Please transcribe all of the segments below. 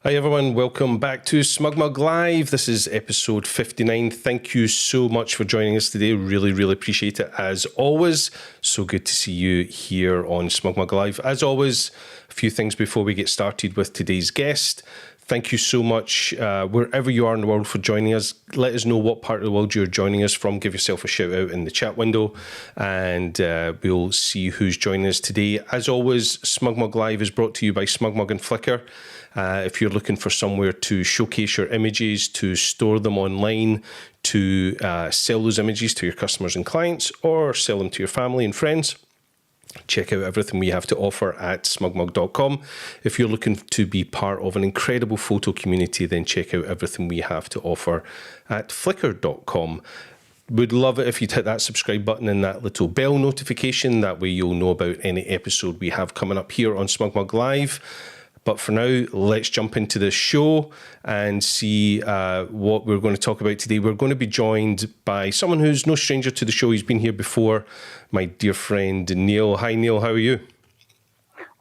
Hi everyone, welcome back to SmugMug Live. This is episode 59. Thank you so much for joining us today. Really appreciate it as always. So good to see you here on SmugMug Live. As always, a few things before we get started with today's guest. Thank you so much, wherever you are in the world, for joining us. Let us know what part of the world you're joining us from. Give yourself a shout out in the chat window, and we'll see who's joining us today. As always, SmugMug Live is brought to you by SmugMug and Flickr. If you're looking for somewhere to showcase your images, to store them online, to sell those images to your customers and clients, or sell them to your family and friends, check out everything we have to offer at smugmug.com. If you're looking to be part of an incredible photo community, then check out everything we have to offer at flickr.com. Would love it if you'd hit that subscribe button and that little bell notification. That way you'll know about any episode we have coming up here on SmugMug Live. But for now, let's jump into the show and see what we're going to talk about today. We're going to be joined by someone who's no stranger to the show. He's been here before, my dear friend Neil. Hi, Neil. How are you?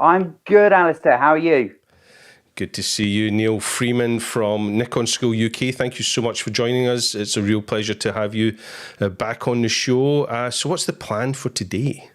I'm good, Alastair. How are you? Good to see you, Neil Freeman from Nikon School UK. Thank you so much for joining us. It's a real pleasure to have you back on the show. So what's the plan for today?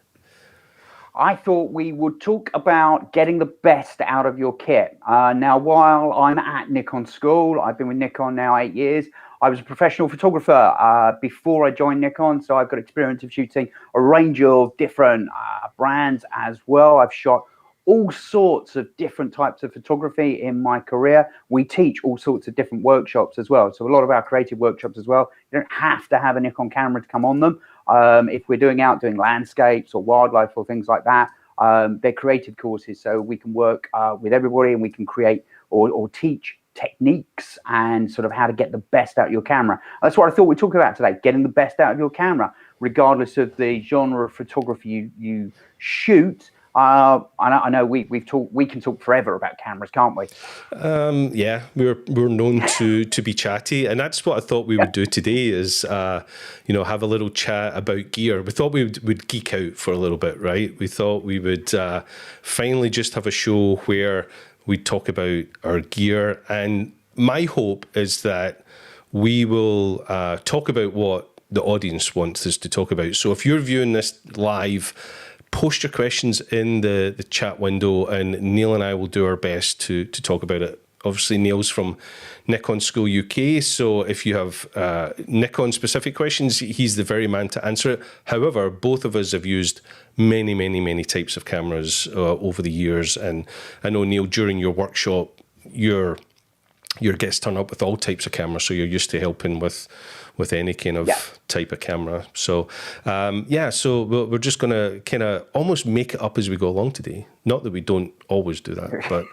I thought we would talk about getting the best out of your kit. Now, while I'm at Nikon School, I've been with Nikon now 8 years. I was a professional photographer before I joined Nikon, so I've got experience of shooting a range of different brands as well. I've shot all sorts of different types of photography in my career. We teach all sorts of different workshops as well. So a lot of our creative workshops as well, you don't have to have a Nikon camera to come on them. If we're doing landscapes or wildlife or things like that, they're creative courses. So we can work with everybody, and we can create or teach techniques and sort of how to get the best out of your camera. That's what I thought we'd talk about today, getting the best out of your camera, regardless of the genre of photography you shoot. I know we can talk forever about cameras, can't we? Yeah, we're known to be chatty, and that's what I thought we would do today is, have a little chat about gear. We thought we'd geek out for a little bit, right? We thought we would finally just have a show where we talk about our gear, and my hope is that we will talk about what the audience wants us to talk about. So if you're viewing this live, post your questions in the chat window, and Neil and I will do our best to talk about it. Obviously, Neil's from Nikon School UK, so if you have Nikon-specific questions, he's the very man to answer it. However, both of us have used many types of cameras over the years, and I know, Neil, during your workshop, your guests turn up with all types of cameras, so you're used to helping with any kind of type of camera. So, so we're just going to kind of almost make it up as we go along today. Not that we don't always do that, but...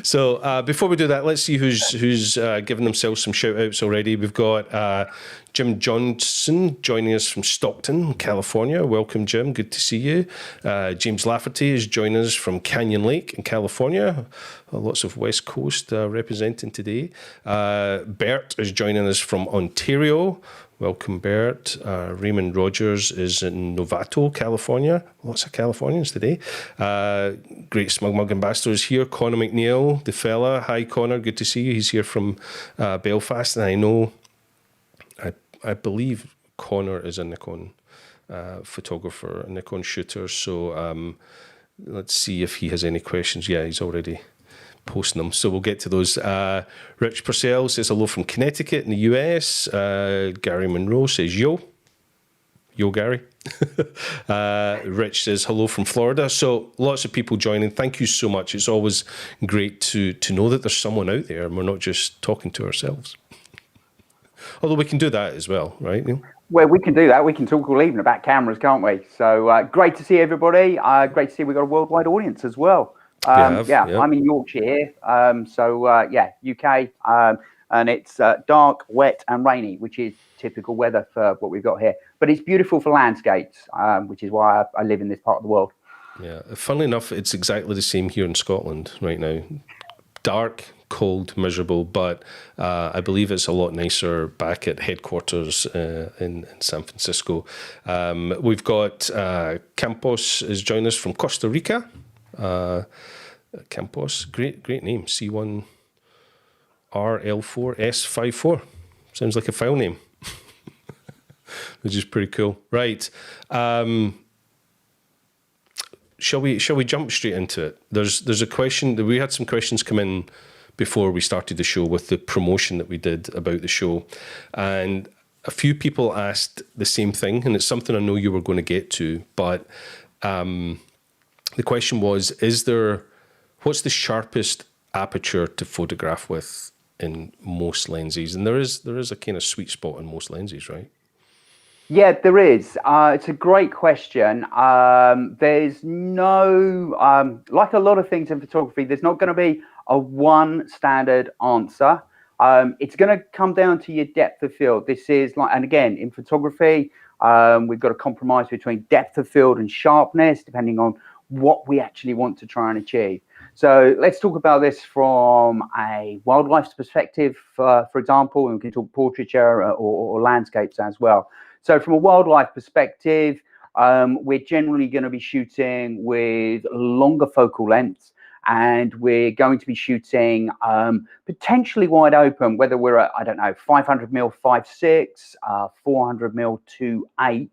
So before we do that, let's see who's given themselves some shout outs already. We've got Jim Johnson joining us from Stockton, California. Welcome, Jim. Good to see you. James Lafferty is joining us from Canyon Lake in California. Lots of West Coast representing today. Bert is joining us from Ontario. Welcome, Bert. Raymond Rogers is in Novato, California. Lots of Californians today. Great SmugMug ambassadors here. Connor McNeil, the fella. Hi, Connor. Good to see you. He's here from Belfast. And I know, I believe Connor is a Nikon photographer, a Nikon shooter. So let's see if he has any questions. Yeah, he's already posting them, so we'll get to those. Rich Purcell says hello from Connecticut in the US. Gary Monroe says yo Gary. Rich says hello from Florida. So lots of people joining. Thank you so much. It's always great to know that there's someone out there and we're not just talking to ourselves. Although we can do that as well, right, Neil? Well, we can do that. We can talk all evening about cameras, can't we? So great to see everybody. Great to see we've got a worldwide audience as well. I'm in Yorkshire here, UK, and it's dark, wet and rainy, which is typical weather for what we've got here. But it's beautiful for landscapes, which is why I live in this part of the world. Yeah, funnily enough, it's exactly the same here in Scotland right now. Dark, cold, miserable, but I believe it's a lot nicer back at headquarters in San Francisco. We've got Campos is joining us from Costa Rica. Campos, great name. C1RL4S54. Sounds like a file name, which is pretty cool. Right. Shall we jump straight into it? There's a question that we had some questions come in before we started the show with the promotion that we did about the show, and a few people asked the same thing, and it's something I know you were going to get to, but the question was, what's the sharpest aperture to photograph with in most lenses? And there is a kind of sweet spot in most lenses, right? Yeah, there is. It's a great question. There's no, like a lot of things in photography, there's not going to be a one standard answer. It's going to come down to your depth of field. This is like, and again, in photography, we've got a compromise between depth of field and sharpness, depending on what we actually want to try and achieve. So let's talk about this from a wildlife perspective, for example, and we can talk portraiture or landscapes as well. So from a wildlife perspective, we're generally going to be shooting with longer focal lengths, and we're going to be shooting potentially wide open, whether we're at, I don't know, 500mm 5.6, 400mm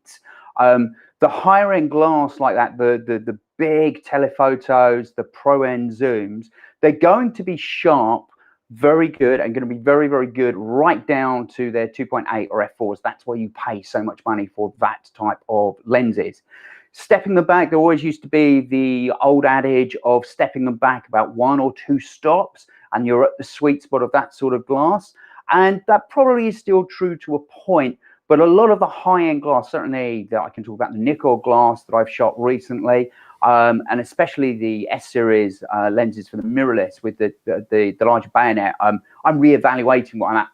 2.8. The higher end glass like that, the big telephotos, the pro end zooms, they're going to be sharp, very good, and going to be very, very good right down to their 2.8 or f4s. That's why you pay so much money for that type of lenses. Stepping them back, there always used to be the old adage of stepping them back about 1 or 2 stops, and you're at the sweet spot of that sort of glass. And that probably is still true to a point, but a lot of the high-end glass, certainly that I can talk about the Nikon glass that I've shot recently, and especially the S-series lenses for the mirrorless with the larger bayonet. I'm reevaluating what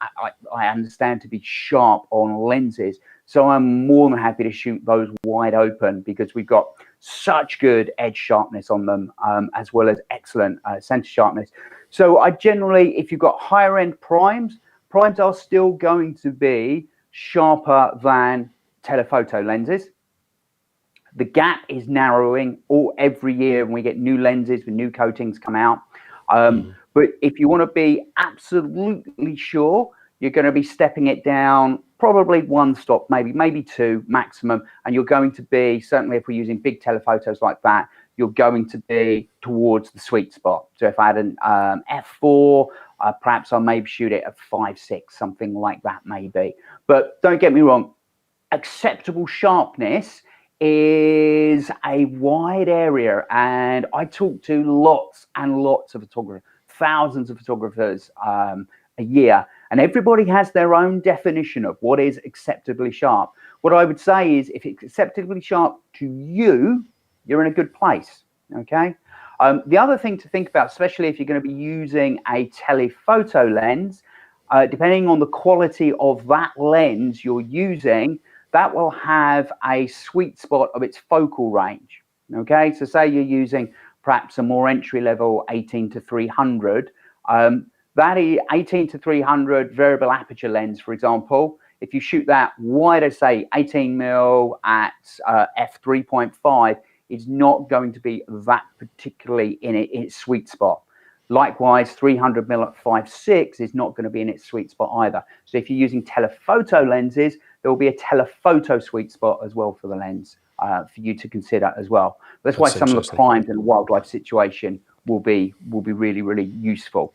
I understand to be sharp on lenses. So I'm more than happy to shoot those wide open because we've got such good edge sharpness on them, as well as excellent center sharpness. So I generally, if you've got higher end primes are still going to be sharper than telephoto lenses. The gap is narrowing every year when we get new lenses with new coatings come out. But if you want to be absolutely sure, you're going to be stepping it down probably 1 stop, maybe 2 maximum. And you're going to be, certainly if we're using big telephotos like that, you're going to be towards the sweet spot. So if I had an f4, perhaps I'll maybe shoot it at 5.6, something like that maybe. But don't get me wrong, acceptable sharpness is a wide area, and I talk to lots and lots of photographers, thousands of photographers a year, and everybody has their own definition of what is acceptably sharp. What I would say is, if it's acceptably sharp to you, you're in a good place. Okay. The other thing to think about, especially if you're going to be using a telephoto lens, depending on the quality of that lens you're using, that will have a sweet spot of its focal range. Okay, so say you're using perhaps a more entry level 18 to 300. That 18 to 300 variable aperture lens, for example, if you shoot that wider, say 18mm at f3.5, it's not going to be that particularly in its sweet spot. Likewise, 300mm at 5.6 is not going to be in its sweet spot either. So if you're using telephoto lenses, there will be a telephoto sweet spot as well for the lens for you to consider as well. That's why some of the primes in the wildlife situation will be really, really useful.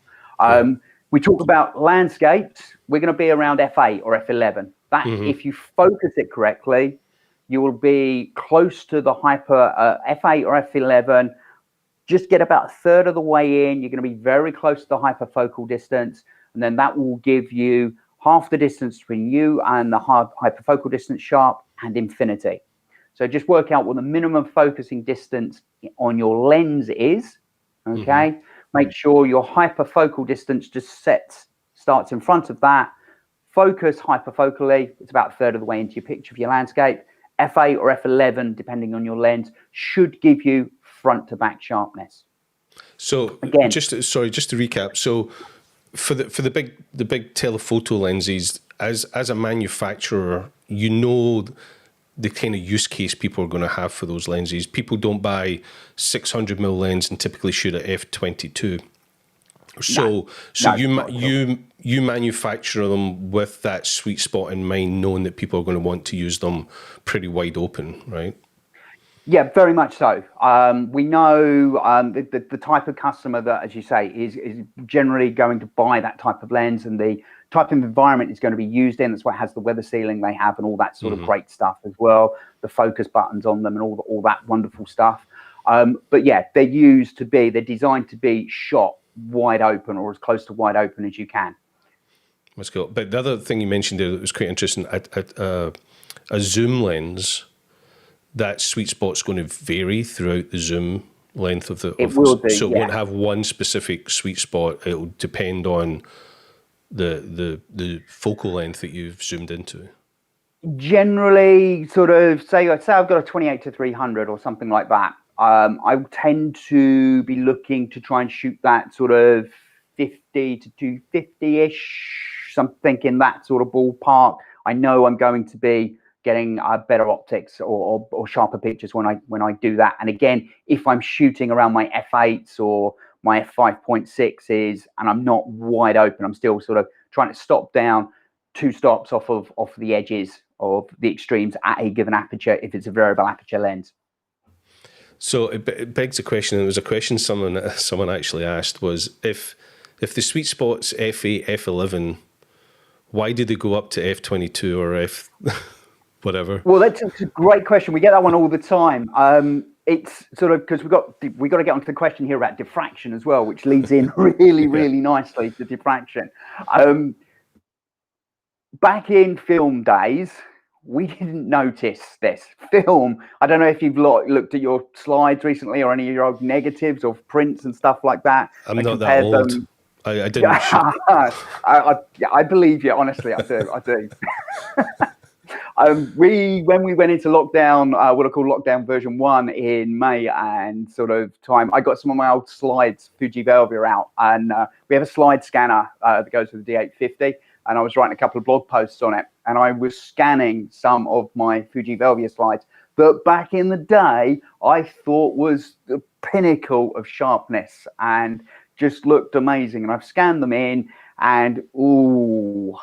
We talk about landscapes, we're going to be around f8 or f11. That if you focus it correctly, you will be close to the hyper f8 or f11. Just get about a third of the way in. You're going to be very close to the hyperfocal distance, and then that will give you half the distance between you and the hyperfocal distance sharp and infinity. So just work out what the minimum focusing distance on your lens is. Okay. Make sure your hyperfocal distance just starts in front of that. Focus hyperfocally. It's about a third of the way into your picture of your landscape. f8 or f11, depending on your lens, should give you front to back sharpness. So again, just to recap. So for the big telephoto lenses, as a manufacturer, you know the kind of use case people are going to have for those lenses. People don't buy 600mm lens and typically shoot at f/22. So you manufacture them with that sweet spot in mind, knowing that people are going to want to use them pretty wide open, right? Yeah, very much so. We know the type of customer that, as you say, is generally going to buy that type of lens, and the type of environment it's going to be used in. That's what has the weather sealing they have and all that sort of great stuff as well. The focus buttons on them and all that wonderful stuff. But yeah, they're designed to be shot wide open, or as close to wide open as you can. That's cool. But the other thing you mentioned there that was quite interesting, a zoom lens, that sweet spot's going to vary throughout the zoom length of the. It will do, so it yeah. won't have one specific sweet spot. It'll depend on the focal length that you've zoomed into. Generally, sort of say I've got a 28-300 or something like that. I tend to be looking to try and shoot that sort of 50 to 250-ish, something in that sort of ballpark. I know I'm going to be getting better optics or sharper pictures when I do that. And again, if I'm shooting around my f8s or my f5.6s and I'm not wide open, I'm still sort of trying to stop down 2 stops off the edges of the extremes at a given aperture if it's a variable aperture lens. So it begs the question, and it was a question someone actually asked, was if the sweet spot's f8, f11, why do they go up to f22 or f whatever? Well, that's a great question. We get that one all the time. It's sort of because we got to get onto the question here about diffraction as well, which leads in really nicely to diffraction. Back in film days, we didn't notice this. Film, I don't know if you've looked at your slides recently or any of your old negatives or prints and stuff like that. I'm not that old. I didn't I believe you, honestly, I do. When we went into lockdown, what I call lockdown version 1 in May and sort of time, I got some of my old slides, Fuji Velvia out, and we have a slide scanner that goes with the D850, and I was writing a couple of blog posts on it, and I was scanning some of my Fuji Velvia slides that back in the day I thought was the pinnacle of sharpness and just looked amazing. And I've scanned them in, and film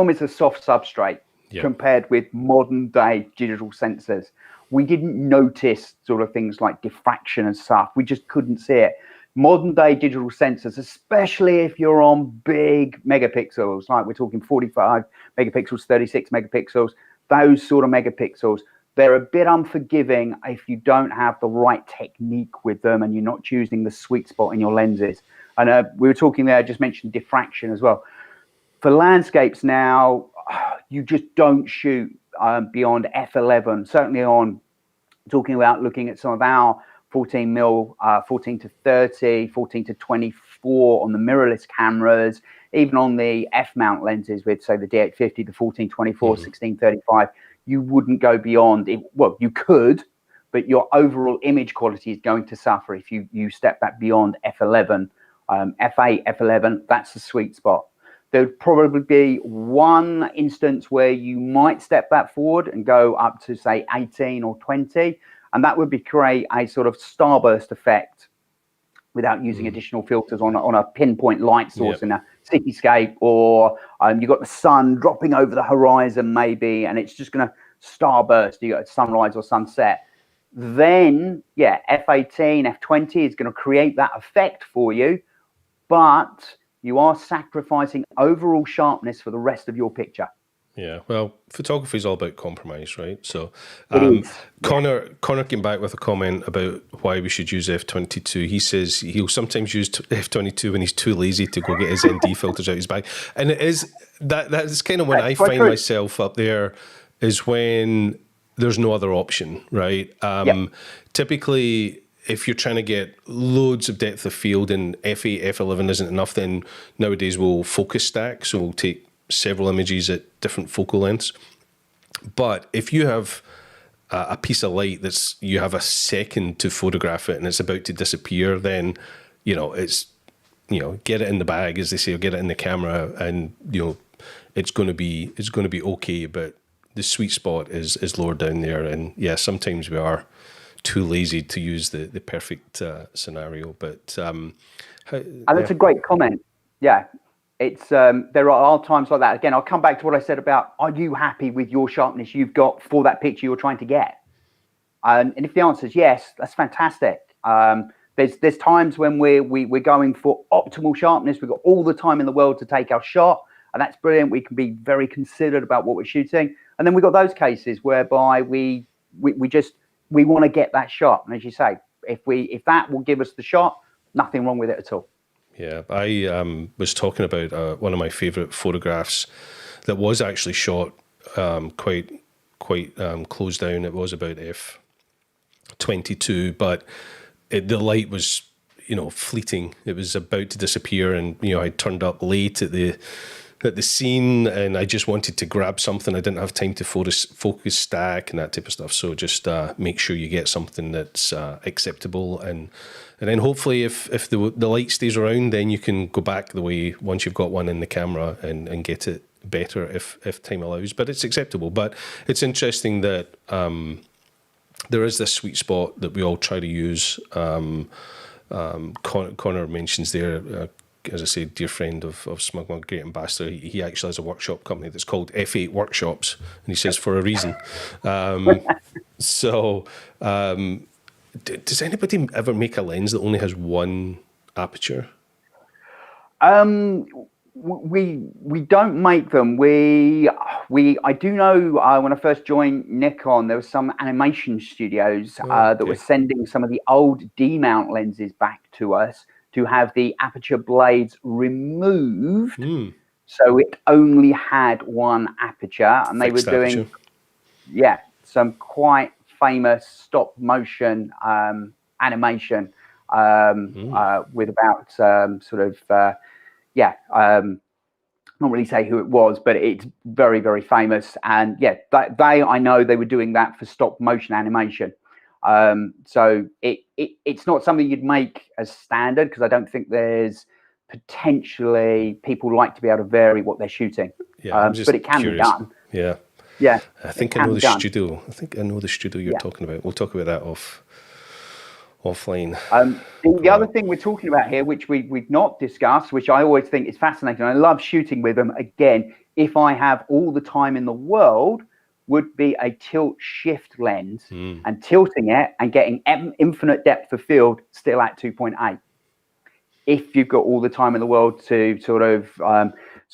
is a soft substrate compared with modern day digital sensors. We didn't notice sort of things like diffraction and stuff. We just couldn't see it. Modern day digital sensors, especially if you're on big megapixels, like we're talking 45 megapixels, 36 megapixels, those sort of megapixels, they're a bit unforgiving if you don't have the right technique with them and you're not choosing the sweet spot in your lenses. And we were talking there, I just mentioned diffraction as well. For landscapes now, you just don't shoot beyond f11. Certainly on talking about looking at some of our 14mm, 14 to 30, 14 to 24 on the mirrorless cameras, even on the f-mount lenses with, say, the D850, the 1424, 1635, you wouldn't go beyond it. Well, you could, but your overall image quality is going to suffer if you step that beyond f11. F8, f11, that's the sweet spot. There'd probably be one instance where you might step that forward and go up to, say, 18 or 20, and that would be create a sort of starburst effect without using additional filters on a pinpoint light source in a cityscape, or you've got the sun dropping over the horizon maybe, and it's just going to starburst. You got a sunrise or sunset. Then, yeah, F18, F20 is going to create that effect for you, but you are sacrificing overall sharpness for the rest of your picture. Yeah, well, photography is all about compromise, right? So Connor came back with a comment about why we should use f22. He says he'll sometimes use f22 when he's too lazy to go get his ND filters out his bag. And it is that's kind of when I find myself up there, is when there's no other option, right? Typically, if you're trying to get loads of depth of field and f8, f11 isn't enough, then nowadays we'll focus stack. So we'll take several images at different focal lengths. But if you have a piece of light that's, you have a second to photograph it and it's about to disappear, then, it's, get it in the bag, as they say, or get it in the camera, and, it's going to be okay. But the sweet spot is lower down there. And yeah, sometimes we are too lazy to use the perfect scenario. But and that's a great comment. Yeah, it's there are times like that. Again, I'll come back to what I said about, are you happy with your sharpness you've got for that picture you're trying to get? And if the answer is yes, that's fantastic. There's times when we're going for optimal sharpness. We've got all the time in the world to take our shot, and that's brilliant. We can be very considered about what we're shooting. And then we've got those cases whereby we want to get that shot. And as you say, if that will give us the shot, nothing wrong with it at all. Yeah, I was talking about one of my favorite photographs that was actually shot quite close down. It was about f22, but the light was, fleeting. It was about to disappear, and I turned up late at the scene, and I just wanted to grab something. I didn't have time to focus stack and that type of stuff. So just make sure you get something that's acceptable, and then hopefully if the light stays around, then you can go back the way once you've got one in the camera and get it better if time allows. But it's acceptable. But it's interesting that there is this sweet spot that we all try to use. Connor mentions there, as I say, dear friend of SmugMug, great ambassador. He actually has a workshop company that's called F8 Workshops, and he says for a reason. Does anybody ever make a lens that only has one aperture? We don't make them. I do know when I first joined Nikon, there were some animation studios that were sending some of the old D-mount lenses back to us to have the aperture blades removed, so it only had one aperture, and they were doing some quite famous stop motion animation with about not really say who it was, but it's very, very famous. And I know they were doing that for stop motion animation. So it's not something you'd make as standard, because I don't think there's potentially people like to be able to vary what they're shooting. But it can be done. Yeah. I think I know the studio. I think I know the studio you're talking about. We'll talk about that offline. The other thing we're talking about here, which we've not discussed, which I always think is fascinating, I love shooting with them, again, if I have all the time in the world, would be a tilt shift lens, and tilting it and getting infinite depth of field still at 2.8. If you've got all the time in the world to sort of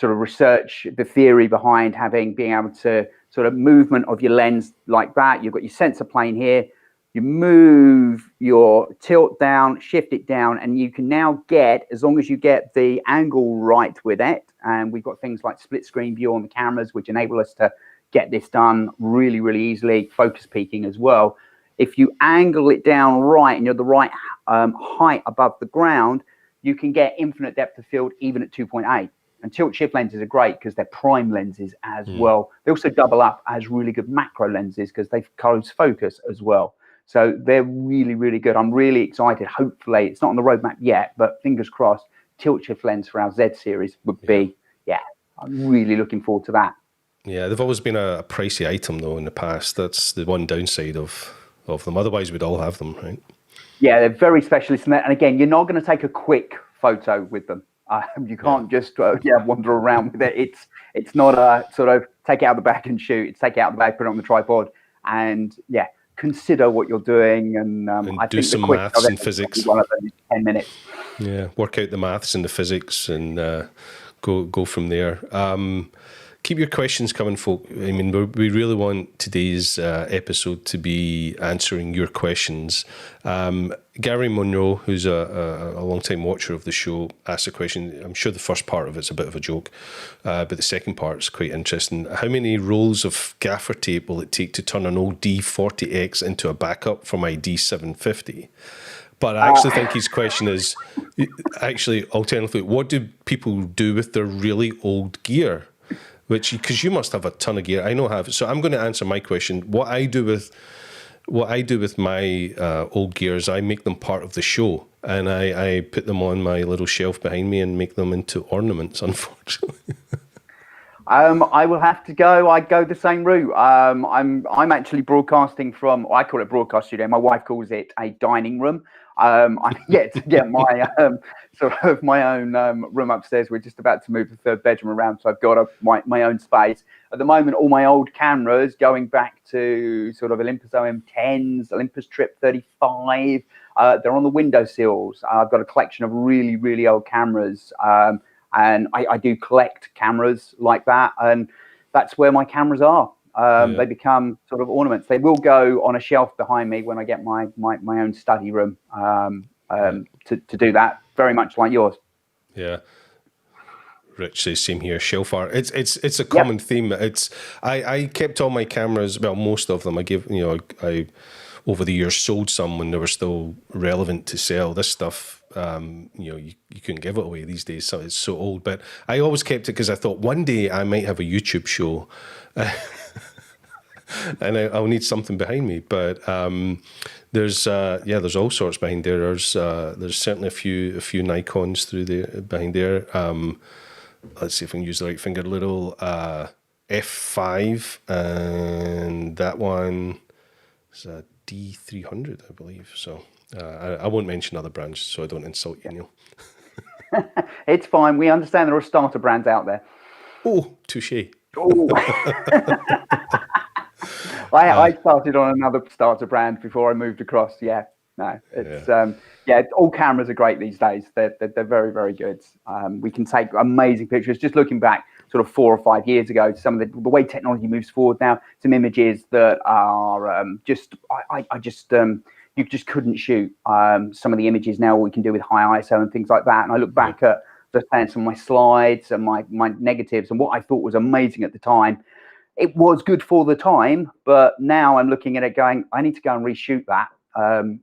research the theory behind being able to sort of movement of your lens like that. You've got your sensor plane here. You move your tilt down, shift it down, and you can now get, as long as you get the angle right with it, and we've got things like split screen view on the cameras, which enable us to get this done really, really easily, focus peaking as well. If you angle it down right and you're the right height above the ground, you can get infinite depth of field even at 2.8. And tilt shift lenses are great because they're prime lenses as well. They also double up as really good macro lenses because they close focus as well. So they're really, really good. I'm really excited. Hopefully, it's not on the roadmap yet, but fingers crossed, tilt shift lens for our Z series would be, I'm really looking forward to that. Yeah, they've always been a pricey item, though, in the past. That's the one downside of them. Otherwise, we'd all have them, right? Yeah, they're very specialist. And again, you're not going to take a quick photo with them. You can't just wander around with it. It's not a sort of take it out of the bag and shoot. It's take it out of the bag, put it on the tripod, and consider what you're doing. And I do think some maths and physics. 10 minutes. Yeah, work out the maths and the physics, and go from there. Keep your questions coming, folk. I mean, we really want today's episode to be answering your questions. Gary Monroe, who's a long-time watcher of the show, asked a question. I'm sure the first part of it's a bit of a joke, but the second part is quite interesting. How many rolls of gaffer tape will it take to turn an old D40X into a backup for my D750? But I actually think his question is, alternatively, what do people do with their really old gear? Because you must have a ton of gear. I know I have. So I'm going to answer my question. What I do with my old gear is I make them part of the show, and I put them on my little shelf behind me and make them into ornaments. Unfortunately, I will have to go. I go the same route. I'm actually broadcasting from. I call it broadcast studio. My wife calls it a dining room. I'm yet to get my sort of my own room upstairs. We're just about to move the third bedroom around, so I've got my own space. At the moment, all my old cameras, going back to sort of Olympus OM10s, Olympus Trip 35, they're on the windowsills. I've got a collection of really, really old cameras. And I do collect cameras like that, and that's where my cameras are. They become sort of ornaments. They will go on a shelf behind me when I get my own study room to do that, very much like yours. Yeah. Rich says same here, shelf art. It's a common theme. I kept all my cameras, well, most of them. I over the years sold some when they were still relevant to sell. This stuff, you couldn't give it away these days, so it's so old. But I always kept it because I thought one day I might have a YouTube show, and I'll need something behind me. But there's all sorts behind there. There's certainly a few Nikons through there behind there. Let's see if I can use the right finger. Little f5, and that one is a D300, I believe. So I won't mention other brands so I don't insult you, Neil. It's fine. We understand there are starter brands out there. Oh, touche. Oh. I started on another starter brand before I moved across. Yeah, no, it's all cameras are great these days. They're very, very good. We can take amazing pictures. Just looking back sort of 4 or 5 years ago, some of the way technology moves forward now, some images that are you just couldn't shoot. Some of the images now we can do with high ISO and things like that. And I look back at some of my slides and my negatives and what I thought was amazing at the time. It was good for the time, but now I'm looking at it going, I need to go and reshoot that.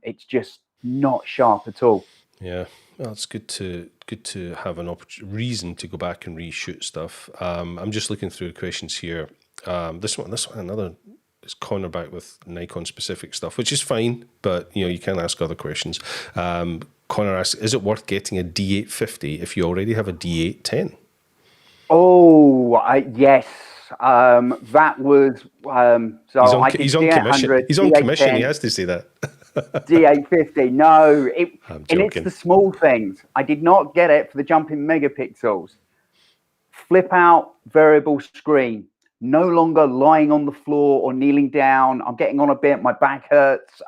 It's just not sharp at all. Yeah, well, it's good to have an reason to go back and reshoot stuff. I'm just looking through the questions here. This one, another is cornerback with Nikon specific stuff, which is fine, but you can ask other questions. Connor asks, is it worth getting a D850 if you already have a D810? Oh, yes. That was so he's on commission. He's on commission. He has to say that. D850. No, I'm joking. And it's the small things. I did not get it for the jumping megapixels. Flip out variable screen. No longer lying on the floor or kneeling down. I'm getting on a bit. My back hurts.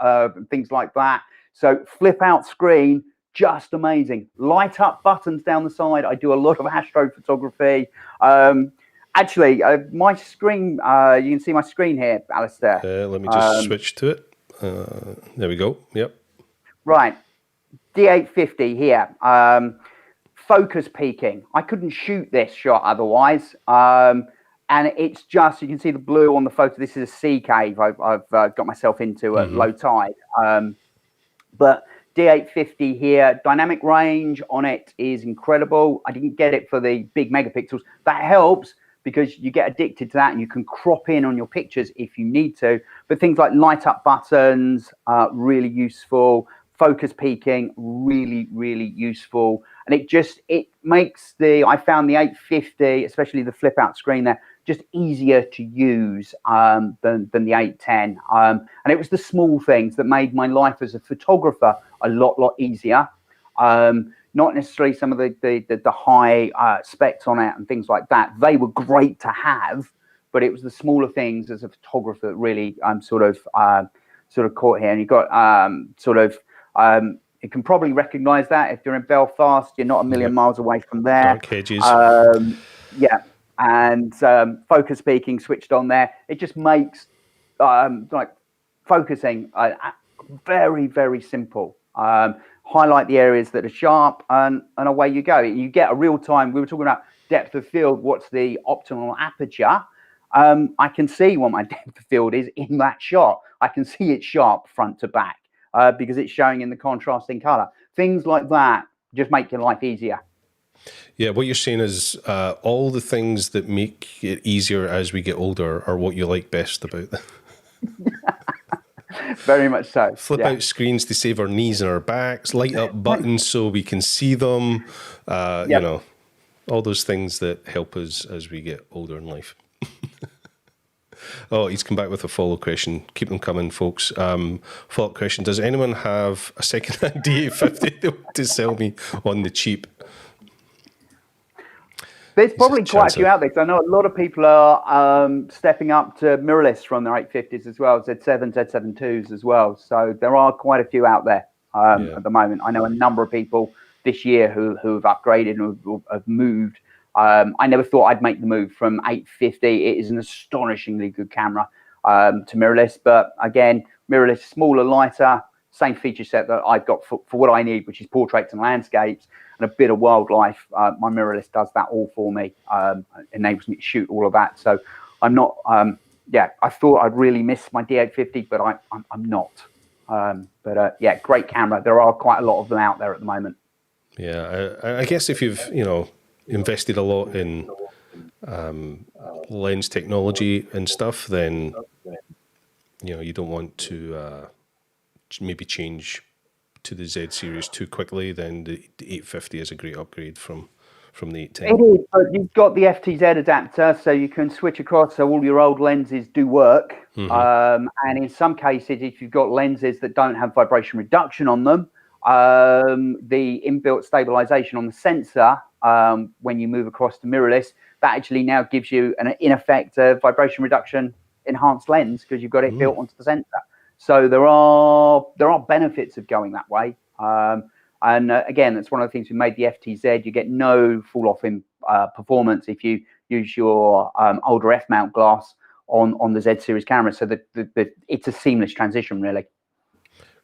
Things like that. So flip out screen. Just amazing. Light up buttons down the side. I do a lot of astrophotography. Actually, my screen, you can see my screen here, Alastair. Let me just switch to it. There we go. Yep. Right. D850 here. Focus peaking. I couldn't shoot this shot otherwise. And it's just, you can see the blue on the photo. This is a sea cave I've got myself into at low tide. But D850 here, dynamic range on it is incredible. I didn't get it for the big megapixels. That helps because you get addicted to that and you can crop in on your pictures if you need to. But things like light up buttons, really useful. Focus peaking, really, really useful. And it makes I found the 850, especially the flip out screen there, just easier to use than the 810. And it was the small things that made my life as a photographer a lot easier. Not necessarily some of the high specs on it and things like that. They were great to have, but it was the smaller things as a photographer that really sort of caught here. And you've got you can probably recognise that if you're in Belfast, you're not a million miles away from there. Dark hedges. Yeah. And focus peaking switched on there. It just makes like focusing very, very simple. Highlight the areas that are sharp and away you go. You get a real time. We were talking about depth of field. What's the optimal aperture? I can see what my depth of field is in that shot. I can see it sharp front to back because it's showing in the contrasting color. Things like that just make your life easier. Yeah, what you're saying is all the things that make it easier as we get older are what you like best about them. Very much so. Flip out screens to save our knees and our backs, light up buttons so we can see them, all those things that help us as we get older in life. Oh, he's come back with a follow-up question. Keep them coming, folks. Follow-up question. Does anyone have a second-hand D850 to sell me on the cheap? There's probably quite a few out there, because I know a lot of people are stepping up to mirrorless from their 850s as well, Z7, Z7 IIs as well. So there are quite a few out there at the moment. I know a number of people this year who have upgraded and who have moved. I never thought I'd make the move from 850. It is an astonishingly good camera to mirrorless. But again, mirrorless, smaller, lighter, same feature set that I've got for what I need, which is portraits and landscapes and a bit of wildlife. My mirrorless does that all for me, enables me to shoot all of that. So I'm not, I thought I'd really miss my D850, but I'm not. Yeah, great camera. There are quite a lot of them out there at the moment. Yeah, I guess if you've, invested a lot in lens technology and stuff, then, you don't want to maybe change to the Z series too quickly. Then the 850 is a great upgrade from the 810. It is, but you've got the FTZ adapter, so you can switch across, so all your old lenses do work. And in some cases, if you've got lenses that don't have vibration reduction on them, the inbuilt stabilization on the sensor, when you move across to mirrorless, that actually now gives you in effect a vibration reduction enhanced lens, because you've got it built onto the sensor. So there are benefits of going that way. And again, that's one of the things we made the FTZ. You get no fall off in performance if you use your older F mount glass on the Z series camera. So it's a seamless transition, really.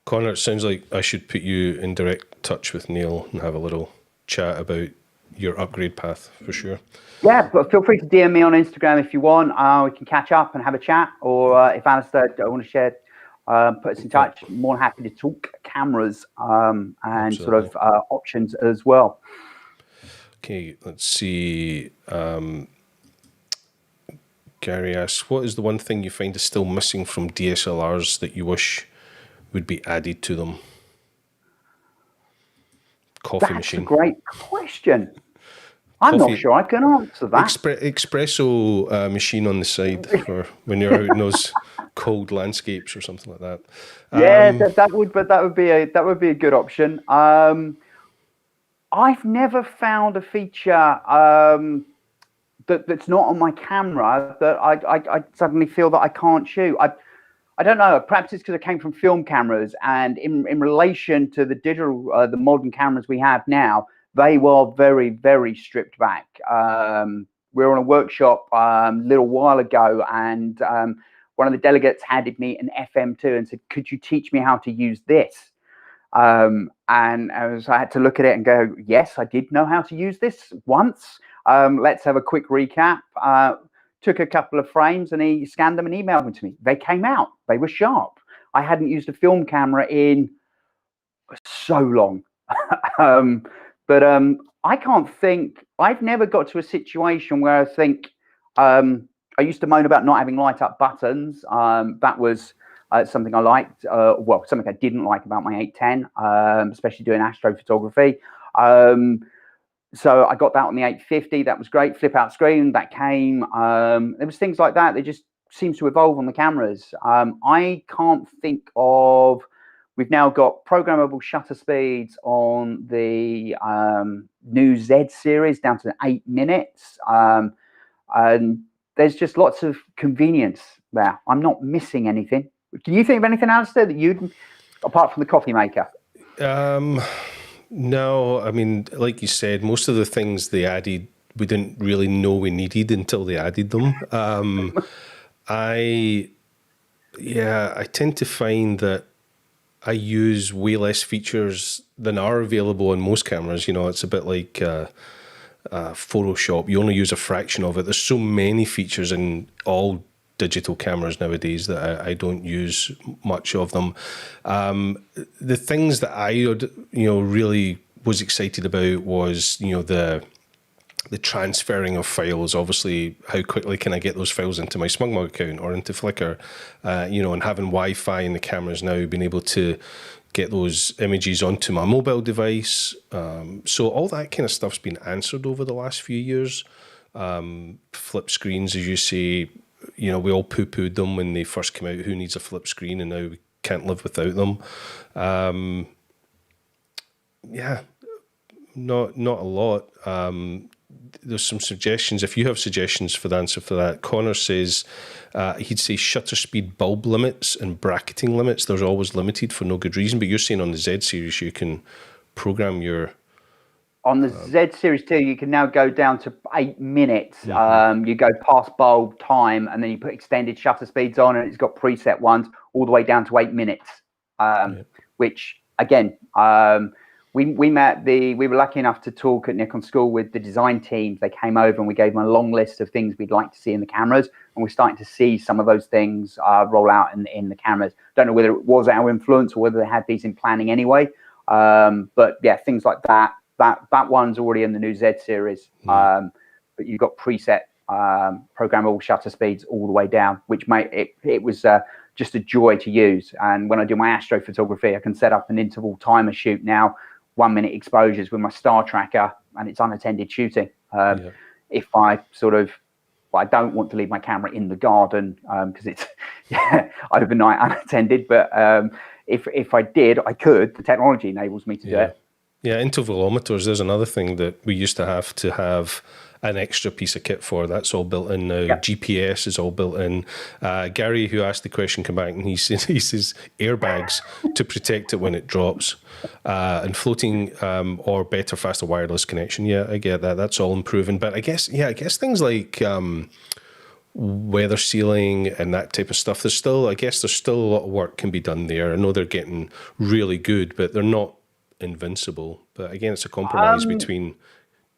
Connor, it sounds like I should put you in direct touch with Neil and have a little chat about your upgrade path for sure. Yeah, but feel free to DM me on Instagram if you want. We can catch up and have a chat, or if Alastair want to share, put us in touch. More than happy to talk cameras and sort of options as well. Okay, let's see. Gary asks, what is the one thing you find is still missing from DSLRs that you wish would be added to them? Coffee machine. That's a great question. I'm not sure I can answer that. Espresso machine on the side for when you're out in those cold landscapes or something like that. Yeah, that would be a good option. I've never found a feature that's not on my camera that I suddenly feel that I can't shoot. I don't know. Perhaps it's because I came from film cameras, and in relation to the digital, the modern cameras we have now, they were very, very stripped back. We were on a workshop a little while ago, and one of the delegates handed me an FM2 and said, "Could you teach me how to use this?" And I had to look at it and go, "Yes, I did know how to use this once. Let's have a quick recap." Took a couple of frames and he scanned them and emailed them to me. They came out. They were sharp. I hadn't used a film camera in so long. But I can't think. I've never got to a situation where I think I used to moan about not having light up buttons. That was something I liked. Well, something I didn't like about my 810, especially doing astrophotography. So I got that on the 850. That was great. Flip out screen, that came. There was things like that. They just seems to evolve on the cameras. I can't think of. We've now got programmable shutter speeds on the new Z series down to 8 minutes. And there's just lots of convenience there. I'm not missing anything. Can you think of anything else there that you'd, apart from the coffee maker? No, I mean, like you said, most of the things they added, we didn't really know we needed until they added them. I tend to find that I use way less features than are available on most cameras. It's a bit like Photoshop. You only use a fraction of it. There's so many features in all digital cameras nowadays that I don't use much of them. The things that I really was excited about was the transferring of files. Obviously, how quickly can I get those files into my SmugMug account or into Flickr? And having Wi-Fi in the cameras now, being able to get those images onto my mobile device. So all that kind of stuff's been answered over the last few years. Flip screens, as you say, you know, we all poo-pooed them when they first came out. Who needs a flip screen? And now we can't live without them. Yeah, not a lot. There's some suggestions. If you have suggestions for the answer for that, Connor says he'd say shutter speed bulb limits and bracketing limits. They're always limited for no good reason. But you're saying on the Z series you can program your. On the Z Series 2, you can now go down to 8 minutes. You go past bulb time, and then you put extended shutter speeds on, and it's got preset ones all the way down to 8 minutes. Which again, we were lucky enough to talk at Nikon School with the design teams. They came over and we gave them a long list of things we'd like to see in the cameras, and we're starting to see some of those things roll out in the cameras. Don't know whether it was our influence or whether they had these in planning anyway. But yeah, things like that. That one's already in the new Z series, but you've got preset programmable shutter speeds all the way down, which made it was just a joy to use. And when I do my astrophotography, I can set up an interval timer shoot now, 1 minute exposures with my star tracker, and it's unattended shooting. If I I don't want to leave my camera in the garden because it's overnight unattended, but if I did, I could. The technology enables me to do it. Yeah, intervalometers, there's another thing that we used to have an extra piece of kit for. That's all built in now. GPS is all built in. Gary, who asked the question, came back and he says airbags to protect it when it drops, and floating or better, faster wireless connection. Yeah, I get that. That's all improving. But I guess things like weather sealing and that type of stuff, there's still a lot of work can be done there. I know they're getting really good, but they're not invincible. But again, it's a compromise between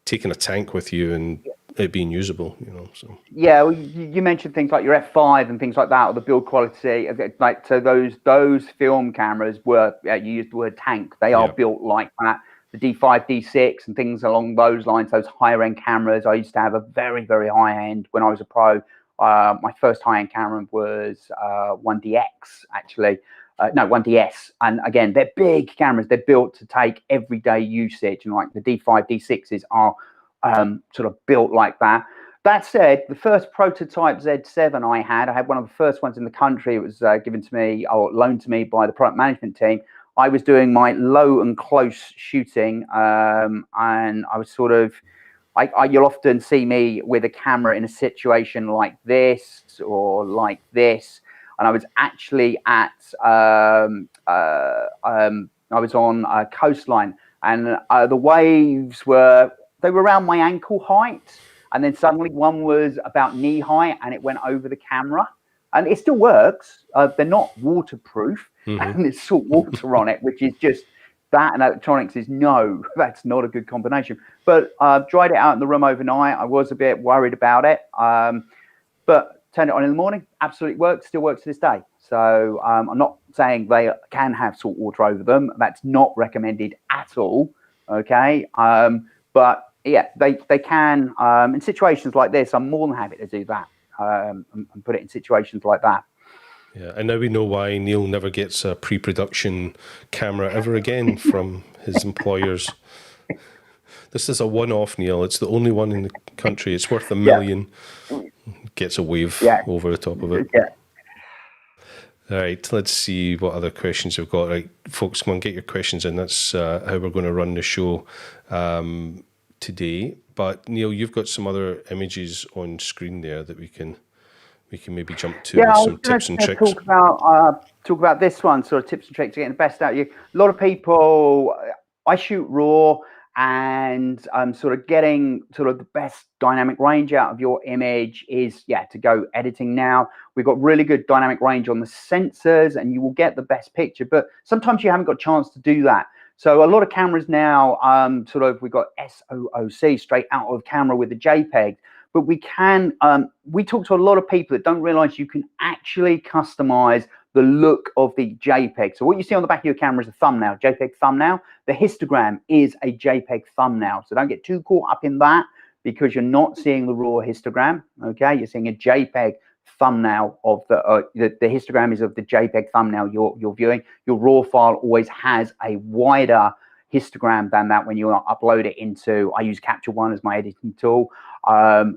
taking a tank with you and it being usable, you know. So yeah, well, you mentioned things like your F5 and things like that, or the build quality. Like, so those film cameras were, you used the word tank. They are built like that. The D5, D6, and things along those lines. Those higher end cameras. I used to have a very, very high end when I was a pro. My first high end camera was 1DX actually. No, 1DS. And again, they're big cameras. They're built to take everyday usage. And like the D5, D6s are sort of built like that. That said, the first prototype Z7 I had one of the first ones in the country. It was given to me or loaned to me by the product management team. I was doing my low and close shooting. And I was you'll often see me with a camera in a situation like this or like this. And I was actually at, I was on a coastline, and the waves were around my ankle height. And then suddenly one was about knee height and it went over the camera. And it still works. They're not waterproof, and there's salt water on it, which is just, that and electronics is that's not a good combination. But dried it out in the room overnight. I was a bit worried about it. But turned it on in the morning, absolutely works, still works to this day. So I'm not saying they can have salt water over them. That's not recommended at all, okay? But yeah, they can, in situations like this, I'm more than happy to do that and put it in situations like that. Yeah, and now we know why Neil never gets a pre-production camera ever again from his employers. This is a one-off, Neil. It's the only one in the country. It's worth $1 million. Gets a wave over the top of it. All right, let's see what other questions we've got. Right, folks, come on, get your questions in. That's how we're going to run the show today. But Neil, you've got some other images on screen there that we can maybe jump to with some tips and tricks. Talk about this one, sort of tips and tricks to getting the best out of you. A lot of people, I shoot raw, and sort of getting the best dynamic range out of your image is to go editing now. We've got really good dynamic range on the sensors, and you will get the best picture, but sometimes you haven't got a chance to do that. So a lot of cameras now, we've got SOOC, straight out of camera with the JPEG, but we can, we talk to a lot of people that don't realize you can actually customize the look of the JPEG. So what you see on the back of your camera is a thumbnail, JPEG thumbnail. The histogram is a JPEG thumbnail. So don't get too caught up in that, because you're not seeing the raw histogram, okay? You're seeing a JPEG thumbnail of the histogram is of the JPEG thumbnail you're viewing. Your RAW file always has a wider histogram than that when you upload it into, I use Capture One as my editing tool.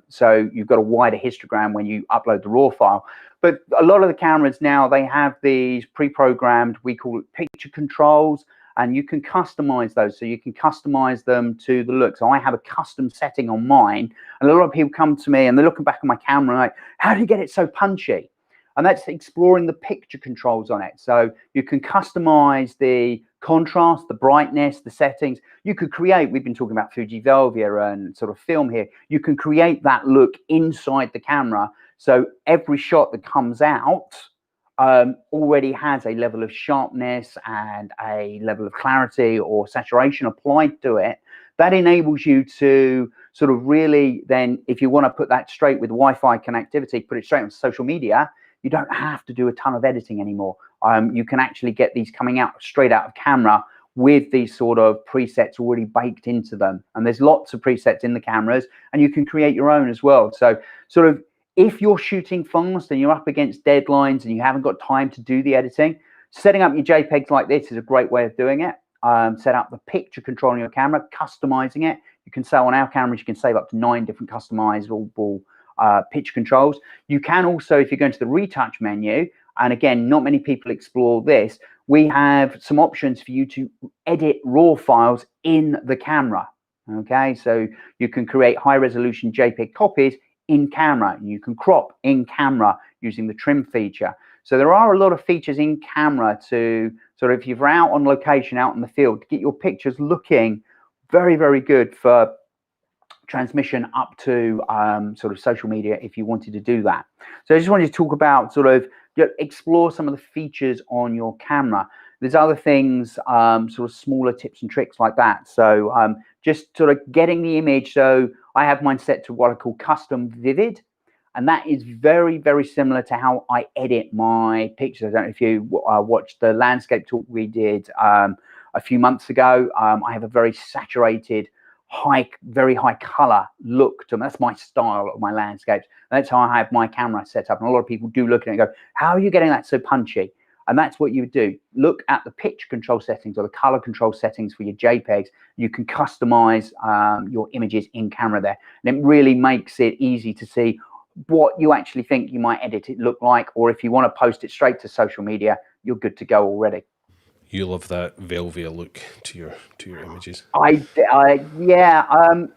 So you've got a wider histogram when you upload the RAW file. But a lot of the cameras now, they have these pre-programmed, we call it picture controls, and you can customize those. So you can customize them to the look. So I have a custom setting on mine, and a lot of people come to me and they're looking back at my camera like, how do you get it so punchy? And that's exploring the picture controls on it. So you can customize the contrast, the brightness, the settings. You could create, we've been talking about Fuji Velvia and sort of film here. You can create that look inside the camera. So every shot that comes out already has a level of sharpness and a level of clarity or saturation applied to it. That enables you to sort of really then, if you want to put that straight with Wi-Fi connectivity, put it straight on social media, you don't have to do a ton of editing anymore. You can actually get these coming out straight out of camera with these sort of presets already baked into them. And there's lots of presets in the cameras, and you can create your own as well. So sort of if you're shooting fast and you're up against deadlines and you haven't got time to do the editing, setting up your JPEGs like this is a great way of doing it. Set up the picture control on your camera, customizing it. You can say on our cameras, you can save up to 9 different customizable picture controls. You can also, if you go into the retouch menu, and again, not many people explore this, we have some options for you to edit RAW files in the camera. Okay, so you can create high resolution JPEG copies in camera. You can crop in camera using the trim feature. So there are a lot of features in camera to sort of, if you're out on location, out in the field, to get your pictures looking very, very good for transmission up to sort of social media if you wanted to do that. So I just wanted to talk about sort of explore some of the features on your camera. There's other things, sort of smaller tips and tricks like that. So just sort of getting the image. So I have mine set to what I call custom vivid. And that is very, very similar to how I edit my pictures. I don't know if you watched the landscape talk we did a few months ago. I have a very saturated, very high color look to them. That's my style of my landscapes. And that's how I have my camera set up. And a lot of people do look at it and go, how are you getting that so punchy? And that's what you do. Look at the picture control settings or the color control settings for your JPEGs. You can customize your images in camera there. And it really makes it easy to see what you actually think you might edit it look like, or if you want to post it straight to social media, you're good to go already. You love that Velvia look to your images. Yeah.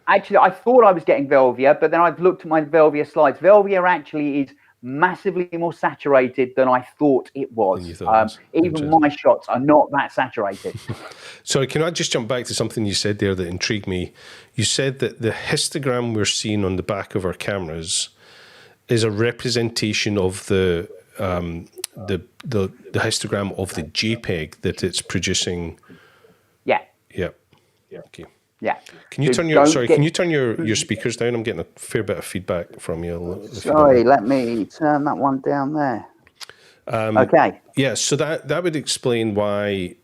Actually, I thought I was getting Velvia, but then I've looked at my Velvia slides. Velvia actually is massively more saturated than I thought it was. Even my shots are not that saturated. Sorry, can I just jump back to something you said there that intrigued me? You said that the histogram we're seeing on the back of our cameras is a representation of the histogram of the JPEG that it's producing. Yeah. Yeah. Okay. Yeah. Can you turn your speakers down? I'm getting a fair bit of feedback from you. Sorry, let me turn that one down there. Okay. Yeah, so that would explain why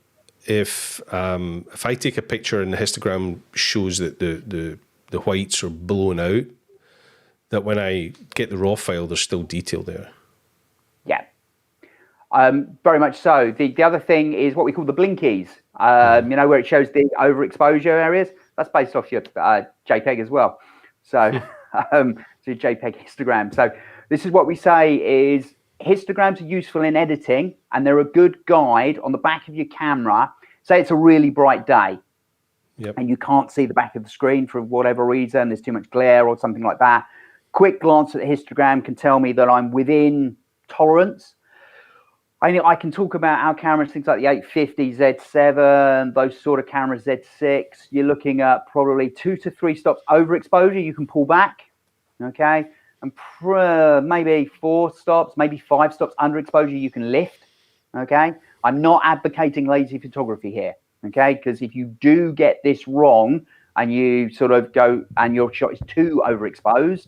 if I take a picture and the histogram shows that the whites are blown out, that when I get the RAW file, there's still detail there. Yeah, very much so. The other thing is what we call the blinkies. You know, where it shows the overexposure areas. That's based off your JPEG as well. So, so JPEG histogram. So this is what we say is histograms are useful in editing, and they're a good guide on the back of your camera. Say it's a really bright day. Yep. And you can't see the back of the screen for whatever reason. There's too much glare or something like that. Quick glance at the histogram can tell me that I'm within tolerance. I can talk about our cameras, things like the 850 Z7, those sort of cameras, Z6. You're looking at probably 2 to 3 stops overexposure. You can pull back, okay? And maybe 4 stops, maybe 5 stops underexposure. You can lift, okay? I'm not advocating lazy photography here, okay? Because if you do get this wrong and you sort of go and your shot is too overexposed,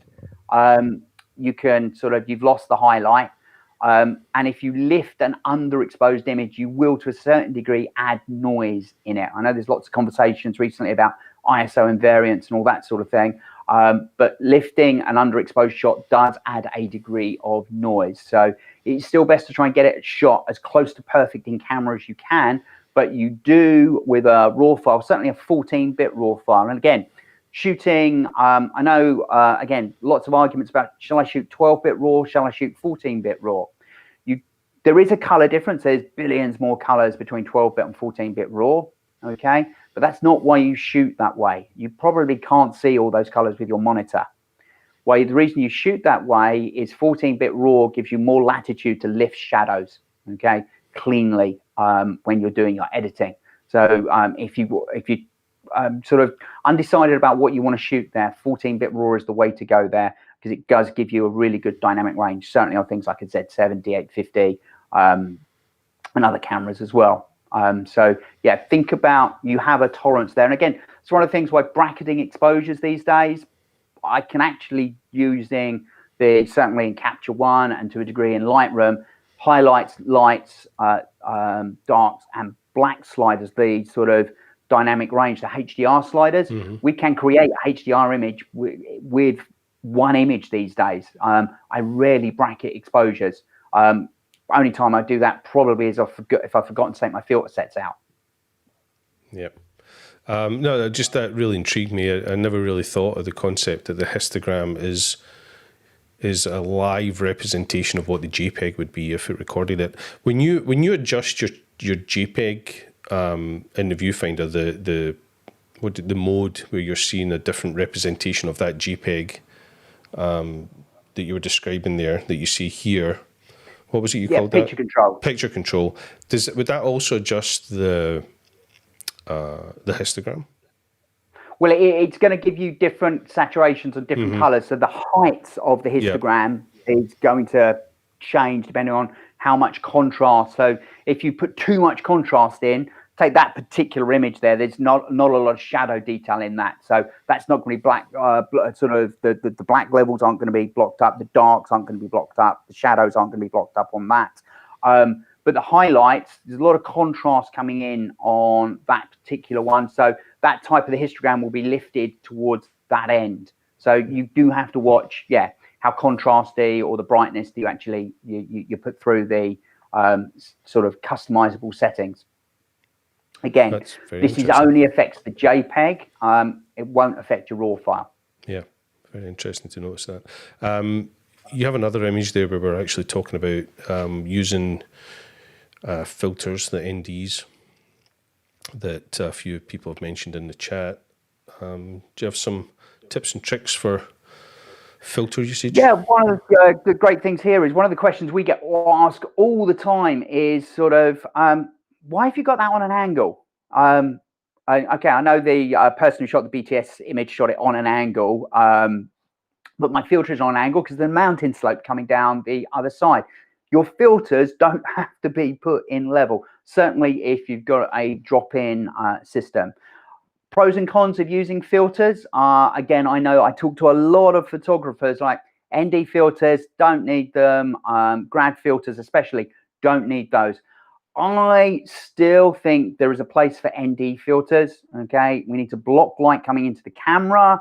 you can you've lost the highlight. And if you lift an underexposed image, you will to a certain degree add noise in it. I know there's lots of conversations recently about ISO invariance and all that sort of thing. But lifting an underexposed shot does add a degree of noise. So it's still best to try and get it shot as close to perfect in camera as you can. But you do with a raw file, certainly a 14-bit raw file. And again, shooting, I know, again, lots of arguments about, shall I shoot 12-bit raw? Shall I shoot 14-bit raw? There is a color difference. There's billions more colors between 12-bit and 14-bit raw, okay? But that's not why you shoot that way. You probably can't see all those colors with your monitor. The reason you shoot that way is 14-bit raw gives you more latitude to lift shadows, okay, cleanly when you're doing your editing. So if you sort of undecided about what you want to shoot there, 14-bit raw is the way to go there, because it does give you a really good dynamic range, certainly on things like a Z7, D850, and other cameras as well. So yeah, think about, you have a tolerance there. And again, it's one of the things why bracketing exposures these days, I can actually using certainly in Capture One and to a degree in Lightroom, highlights, lights, darks and black sliders, the sort of dynamic range, the HDR sliders. We can create a HDR image with one image these days. I rarely bracket exposures. Only time I do that probably is if I've forgotten to take my filter sets out. Yep. No, just that really intrigued me. I never really thought of the concept that the histogram is a live representation of what the JPEG would be if it recorded it. When you adjust your JPEG in the viewfinder, the mode where you're seeing a different representation of that JPEG that you were describing there, that you see here. What was it you called that? Picture control. Picture control. Would that also adjust the histogram? Well, it's going to give you different saturations and different colors. So the height of the histogram is going to change depending on how much contrast. So if you put too much contrast in, take that particular image there, there's not a lot of shadow detail in that. So that's not going to be black, sort of the black levels aren't going to be blocked up. The darks aren't going to be blocked up. The shadows aren't going to be blocked up on that. But the highlights, there's a lot of contrast coming in on that particular one. So that type of the histogram will be lifted towards that end. So you do have to watch, how contrasty or the brightness do you actually, you put through the sort of customizable settings. Again, this is only affects the JPEG. It won't affect your RAW file. Yeah, very interesting to notice that. You have another image there where we're actually talking about using filters, the NDs, that a few people have mentioned in the chat. Do you have some tips and tricks for filter usage? Yeah, one of the great things here is one of the questions we get asked all the time is sort of, why have you got that on an angle? Okay, I know the person who shot the BTS image shot it on an angle, but my filter is on an angle because the mountain slope coming down the other side. Your filters don't have to be put in level, certainly if you've got a drop-in system. Pros and cons of using filters are, again, I know I talk to a lot of photographers like ND filters, don't need them, grad filters especially, don't need those. I still think there is a place for ND filters, okay? We need to block light coming into the camera.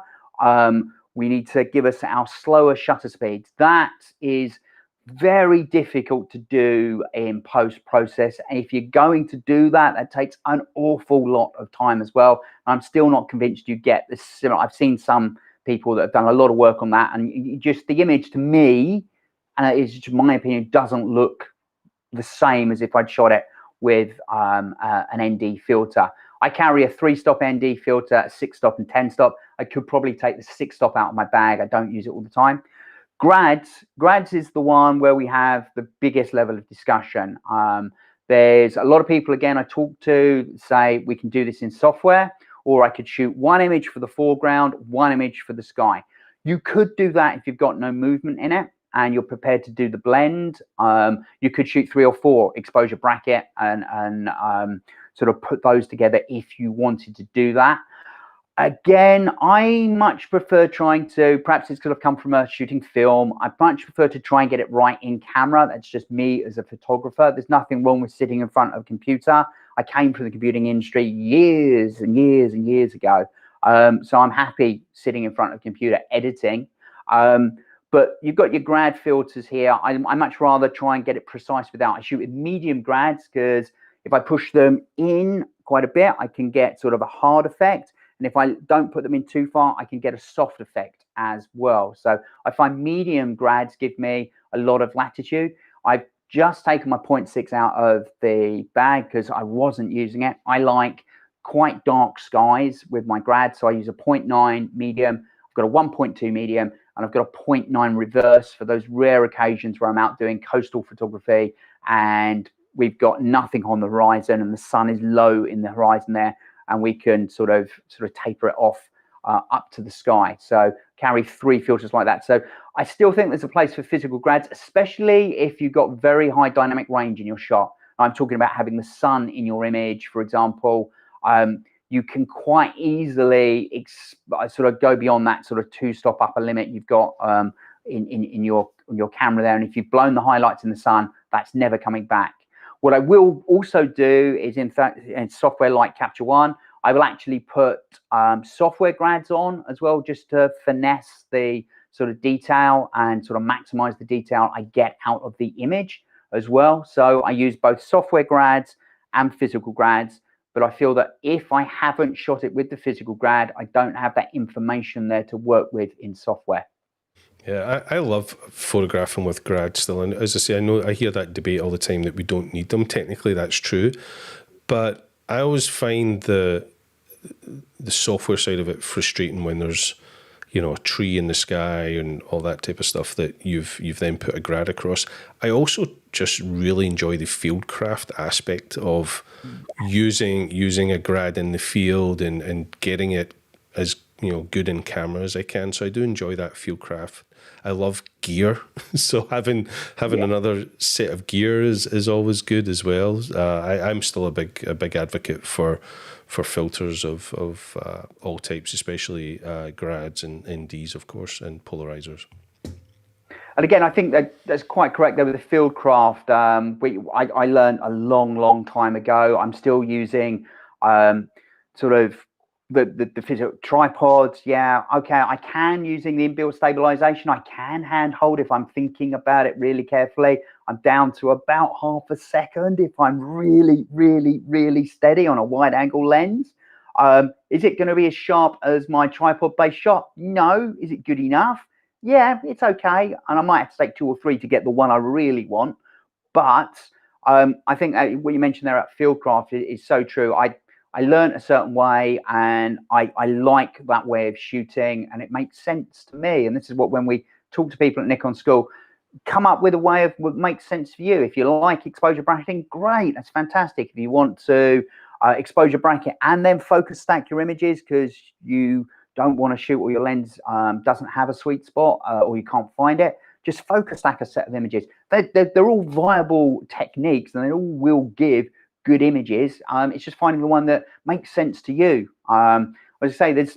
We need to give us our slower shutter speeds. That is very difficult to do in post-process. And if you're going to do that, that takes an awful lot of time as well. I'm still not convinced you get this similar. I've seen some people that have done a lot of work on that, and just the image to me, and it's just my opinion, doesn't look the same as if I'd shot it with an ND filter. I carry a 3-stop ND filter, a 6-stop and 10-stop. I could probably take the 6-stop out of my bag. I don't use it all the time. Grads is the one where we have the biggest level of discussion. There's a lot of people, again, I talk to say we can do this in software, or I could shoot one image for the foreground, one image for the sky. You could do that if you've got no movement in it and you're prepared to do the blend. You could shoot 3 or 4 exposure bracket and sort of put those together if you wanted to do that. Again, I much prefer trying to, perhaps it's because I've come from shooting film, I much prefer to try and get it right in camera. That's just me as a photographer. There's nothing wrong with sitting in front of a computer. I came from the computing industry years and years and years ago. So I'm happy sitting in front of a computer editing. But you've got your grad filters here. I much rather try and get it precise without. I shoot with medium grads because if I push them in quite a bit, I can get sort of a hard effect. And if I don't put them in too far, I can get a soft effect as well. So I find medium grads give me a lot of latitude. I've just taken my 0.6 out of the bag because I wasn't using it. I like quite dark skies with my grad. So I use a 0.9 medium. I've got a 1.2 medium, and I've got a 0.9 reverse for those rare occasions where I'm out doing coastal photography and we've got nothing on the horizon and the sun is low in the horizon there, and we can sort of taper it off up to the sky. So carry 3 filters like that. So I still think there's a place for physical grads, especially if you've got very high dynamic range in your shot. I'm talking about having the sun in your image, for example. You can quite easily sort of go beyond that sort of 2-stop upper limit you've got in your camera there. And if you've blown the highlights in the sun, that's never coming back. What I will also do is, in fact, in software like Capture One, I will actually put software grads on as well, just to finesse the sort of detail and sort of maximize the detail I get out of the image as well. So I use both software grads and physical grads, but I feel that if I haven't shot it with the physical grad, I don't have that information there to work with in software. Yeah, I love photographing with grads still. And as I say, I hear that debate all the time that we don't need them. Technically, that's true. But I always find the software side of it frustrating when there's, you know, a tree in the sky and all that type of stuff that you've then put a grad across. I also just really enjoy the fieldcraft aspect of using a grad in the field and getting it as, you know, good in camera as I can. So I do enjoy that fieldcraft. I love gear, so having another set of gear is always good as well. I'm still a big advocate for filters of all types, especially grads and NDs, of course, and polarizers. And again, I think that's quite correct there with the fieldcraft. I learned a long time ago. I'm still using sort of the physical tripods. Yeah, okay, I can using the inbuilt stabilization. I can handhold if I'm thinking about it really carefully. I'm down to about ½ a second if I'm really steady on a wide angle lens. Is it going to be as sharp as my tripod based shot? No. Is it good enough? Yeah, it's okay. And I might have to take 2 or 3 to get the one I really want. But I think what you mentioned there at fieldcraft is so true. I learned a certain way, and I like that way of shooting, and it makes sense to me. And this is what, when we talk to people at Nikon School, come up with a way of what makes sense for you. If you like exposure bracketing, great, that's fantastic. If you want to exposure bracket and then focus stack your images because you don't want to shoot or your lens doesn't have a sweet spot or you can't find it, just focus stack a set of images. They're all viable techniques, and they all will give good images. It's just finding the one that makes sense to you. As I say,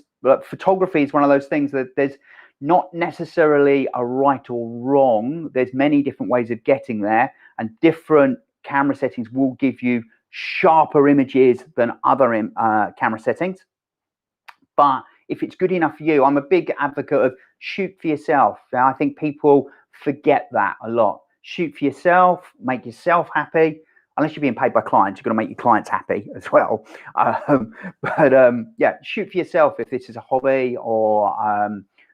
photography is one of those things that there's not necessarily a right or wrong. There's many different ways of getting there, and different camera settings will give you sharper images than other camera settings. But if it's good enough for you, I'm a big advocate of shoot for yourself. I think people forget that a lot. Shoot for yourself, make yourself happy. Unless you're being paid by clients, you've got to make your clients happy as well. Yeah, shoot for yourself if this is a hobby, or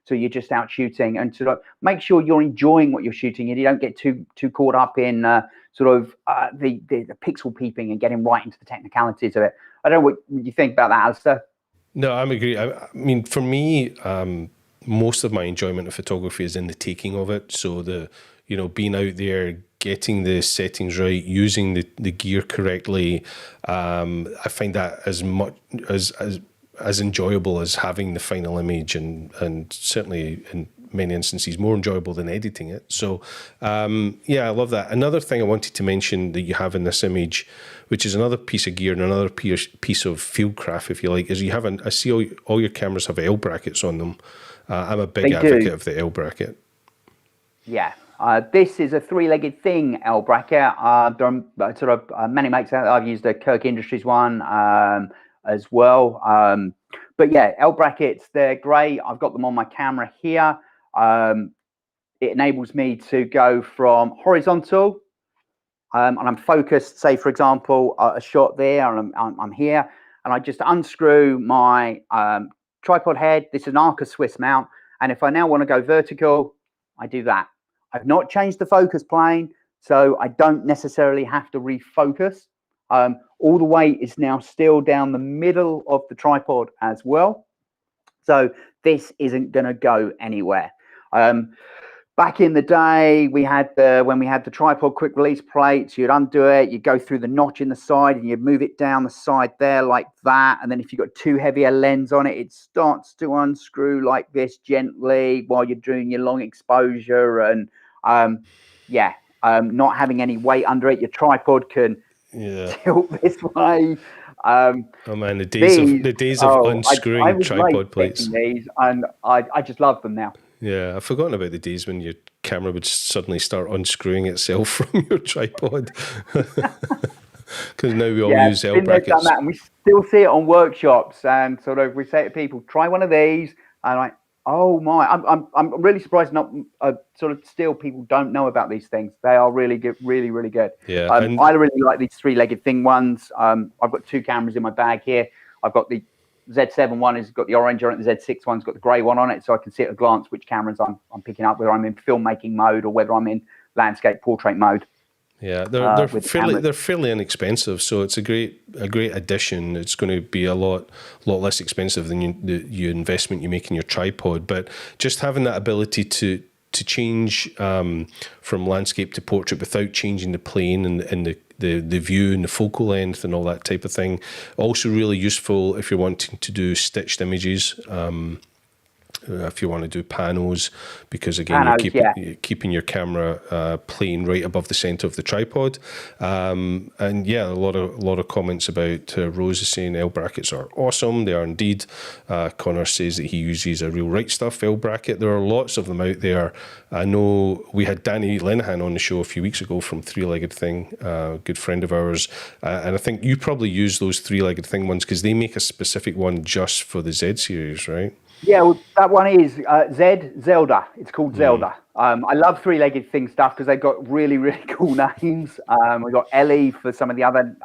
so you're just out shooting, and to make sure you're enjoying what you're shooting and you don't get too caught up in the pixel peeping and getting right into the technicalities of it. I don't know what you think about that, Alastair. No, I agree. I mean, for me, most of my enjoyment of photography is in the taking of it. So being out there, getting the settings right, using the gear correctly. I find that as much as enjoyable as having the final image, and certainly in many instances more enjoyable than editing it. So yeah, I love that. Another thing I wanted to mention that you have in this image, which is another piece of gear and another piece of fieldcraft, if you like, is you have I see all your cameras have L brackets on them. I'm a big advocate of the L bracket. Yeah. This is a 3-legged thing, L bracket. There are many makes out. I've used a Kirk Industries one as well. But yeah, L brackets, they're great. I've got them on my camera here. It enables me to go from horizontal and I'm focused, say, for example, a shot there, and I'm here, and I just unscrew my tripod head. This is an Arca Swiss mount. And if I now want to go vertical, I do that. I've not changed the focus plane, so I don't necessarily have to refocus. All the weight is now still down the middle of the tripod as well. So this isn't going to go anywhere. Back in the day, when we had the tripod quick release plates, you'd undo it, you'd go through the notch in the side and you'd move it down the side there like that. And then if you've got too heavy a lens on it, it starts to unscrew like this gently while you're doing your long exposure. And not having any weight under it, your tripod can tilt this way. Oh man, the days of unscrewing tripod plates. These, and I just love them now. Yeah, I've forgotten about the days when your camera would suddenly start unscrewing itself from your tripod. Because now we all use L brackets. Done that, and we still see it on workshops, and sort of we say to people, "Try one of these," and like, oh my, I'm really surprised not sort of still people don't know about these things. They are really good, really good. Yeah, I really like these three-legged thing ones. I've got two cameras in my bag here. I've got the Z7 one has got the orange on it. The Z6 one's got the grey one on it, so I can see at a glance which cameras I'm picking up, whether I'm in filmmaking mode or whether I'm in landscape portrait mode. Yeah, they're fairly inexpensive, so it's a great addition. It's going to be a lot less expensive than the investment you make in your tripod. But just having that ability to change from landscape to portrait without changing the plane and the view and the focal length and all that type of thing. Also really useful if you're wanting to do stitched images, if you want to do panels, because again, you're keeping your camera plane right above the center of the tripod. And yeah, a lot of comments about Rose is saying L brackets are awesome. They are indeed. Connor says that he uses a real right stuff L bracket. There are lots of them out there. I know we had Danny Linehan on the show a few weeks ago from Three Legged Thing, a good friend of ours. And I think you probably use those Three Legged Thing ones because they make a specific one just for the Z series, right? Yeah, well, that one is Zelda. It's called Zelda. I love three-legged thing stuff because they've got really cool names. We've got Ellie for some of the other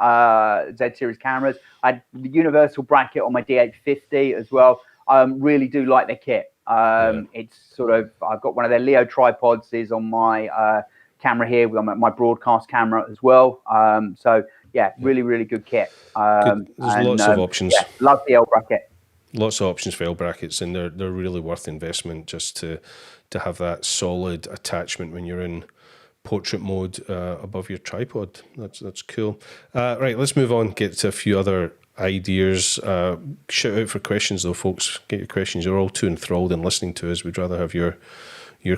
Z series cameras. I had the universal bracket on my D850 as well. Really do like their kit. It's sort of, I've got one of their Leo tripods is on my camera here with my broadcast camera as well. So yeah, really good kit. There's lots of options. Yeah, love the L bracket. Lots of options for L brackets, and they're really worth the investment just to have that solid attachment when you're in portrait mode above your tripod. That's cool. Right, let's move on. Get to a few other ideas. Shout out for questions though, folks. Get your questions. You're all too enthralled in listening to us. We'd rather have your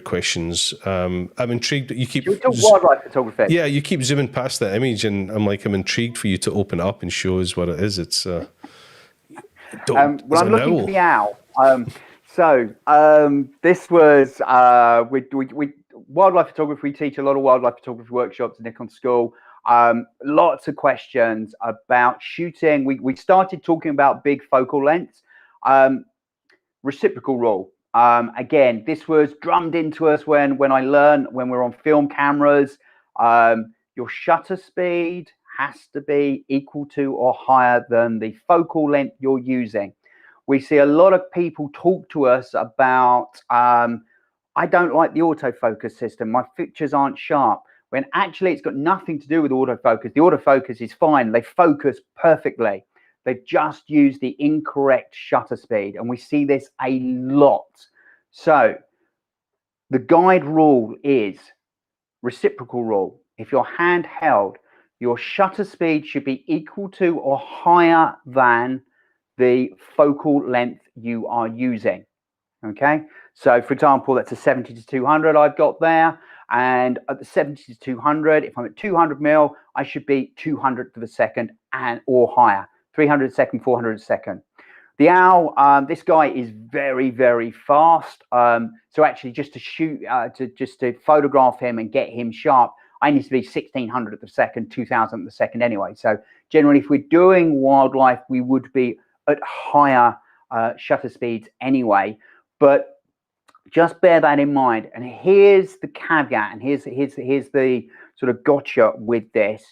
questions. I'm intrigued. You keep wildlife photography. Yeah, you keep zooming past that image, and I'm looking for you to open up and show us what it is. It's. Well, I'm looking for the owl. This was we wildlife photography. We teach a lot of wildlife photography workshops at Nikon School. Lots of questions about shooting. We started talking about big focal lengths. Reciprocal rule. Again, this was drummed into us when we're on film cameras. Your shutter speed has to be equal to or higher than the focal length you're using. We see a lot of people talk to us about, I don't like the autofocus system. My pictures aren't sharp. When actually it's got nothing to do with autofocus. The autofocus is fine. They focus perfectly. They've just used the incorrect shutter speed. And we see this a lot. So the guide rule is reciprocal rule. If you're handheld, your shutter speed should be equal to or higher than the focal length you are using. Okay, so for example, that's a 70 to 200 I've got there, and at the 70 to 200, if I'm at 200 mil, I should be 200 to the second or higher, 300 a second, 400 a second. The owl, this guy is very fast. So actually, just to shoot, to photograph him and get him sharp, I need to be 1600 at the second, 2000 at the second anyway. So generally, if we're doing wildlife, we would be at higher shutter speeds anyway, but just bear that in mind. And here's the caveat, and here's the sort of gotcha with this.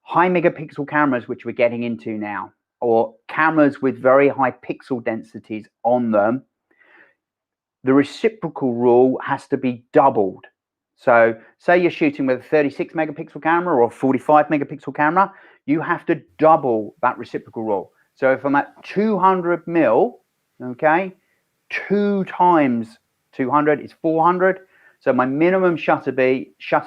High megapixel cameras, which we're getting into now, or cameras with very high pixel densities on them, the reciprocal rule has to be doubled. So say you're shooting with a 36 megapixel camera or a 45 megapixel camera, you have to double that reciprocal rule. So if I'm at 200 mil, okay, 2 times 200 is 400. So my minimum shutter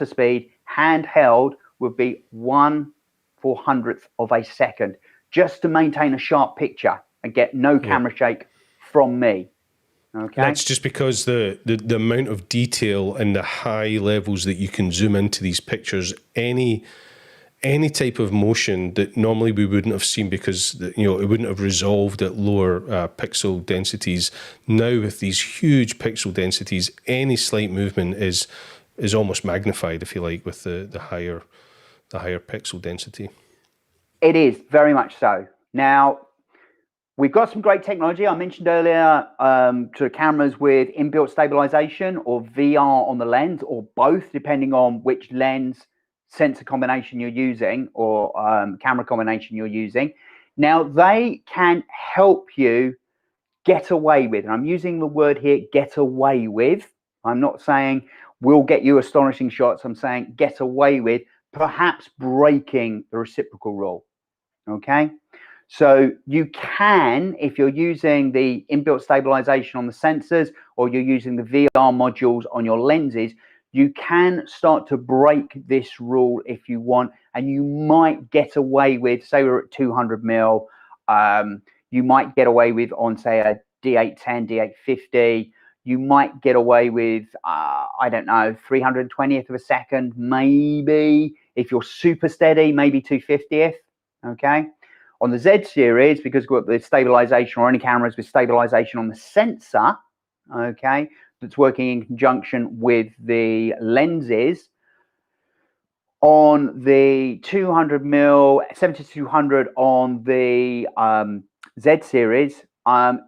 speed handheld would be 1/400th of a second, just to maintain a sharp picture and get no camera shake from me. Okay. That's just because the amount of detail and the high levels that you can zoom into these pictures, any type of motion that normally we wouldn't have seen because it wouldn't have resolved at lower pixel densities. Now with these huge pixel densities, any slight movement is almost magnified, if you like, with the higher pixel density. It is very much so. Now, we've got some great technology. I mentioned earlier to cameras with inbuilt stabilization or VR on the lens, or both, depending on which lens sensor combination you're using or camera combination you're using. Now, they can help you get away with, and I'm using the word here, get away with. I'm not saying we'll get you astonishing shots. I'm saying get away with, perhaps breaking the reciprocal rule. Okay. So you can, if you're using the inbuilt stabilization on the sensors or you're using the VR modules on your lenses, you can start to break this rule if you want, and you might get away with, say we're at 200 mil, you might get away with on, say, a D810, D850, you might get away with, I don't know, 320th of a second, maybe, if you're super steady, maybe 250th, okay? On the Z series, because we've got the stabilization, or any cameras with stabilization on the sensor, okay, that's working in conjunction with the lenses, on the 200 mil, 70-200 on the Z series,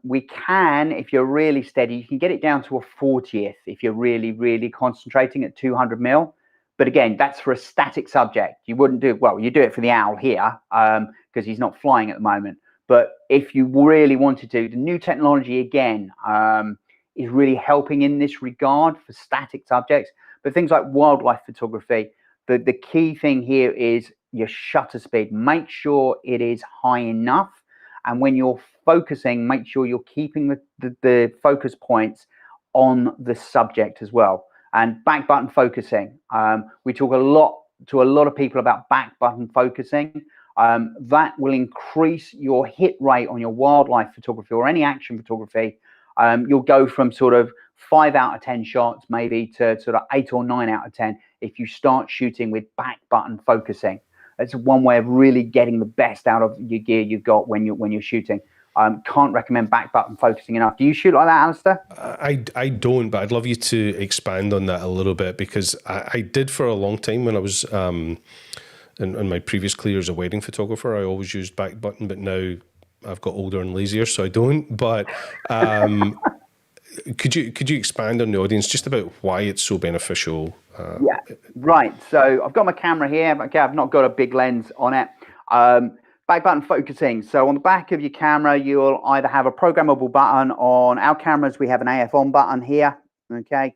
we can, if you're really steady, you can get it down to a 40th if you're really, really concentrating at 200 mil. But again, that's for a static subject. You wouldn't do, well, you do it for the owl here because he's not flying at the moment. But if you really wanted to, the new technology, again, is really helping in this regard for static subjects. But things like wildlife photography, the key thing here is your shutter speed. Make sure it is high enough. And when you're focusing, make sure you're keeping the focus points on the subject as well. And back button focusing. We talk to a lot of people about back button focusing. That will increase your hit rate on your wildlife photography or any action photography. You'll go from sort of 5 out of 10 shots maybe to sort of 8 or 9 out of 10 if you start shooting with back button focusing. That's one way of really getting the best out of your gear you've got when you're shooting. Can't recommend back button focusing enough. Do you shoot like that, Alastair? I don't, but I'd love you to expand on that a little bit, because I did for a long time when I was in my previous career as a wedding photographer. I always used back button, but now I've got older and lazier, so I don't. But could you expand on the audience just about why it's so beneficial? Yeah, right. So I've got my camera here. Okay, I've not got a big lens on it. Back button focusing. So on the back of your camera, you'll either have a programmable button. On our cameras, we have an AF on button here. Okay,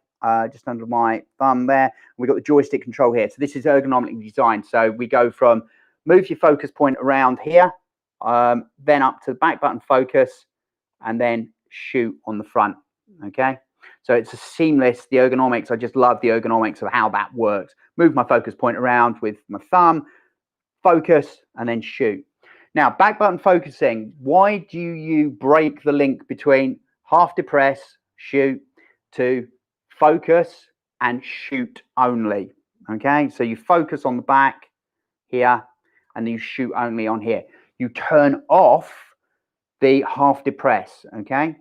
just under my thumb there. We've got the joystick control here. So this is ergonomically designed. So we go from move your focus point around here, then up to the back button focus, and then shoot on the front. Okay, so it's a seamless, the ergonomics. I just love the ergonomics of how that works. Move my focus point around with my thumb, focus, and then shoot. Now, back button focusing, why do you break the link between half depress, shoot, to focus and shoot only? Okay, so you focus on the back here and you shoot only on here. You turn off the half depress, okay?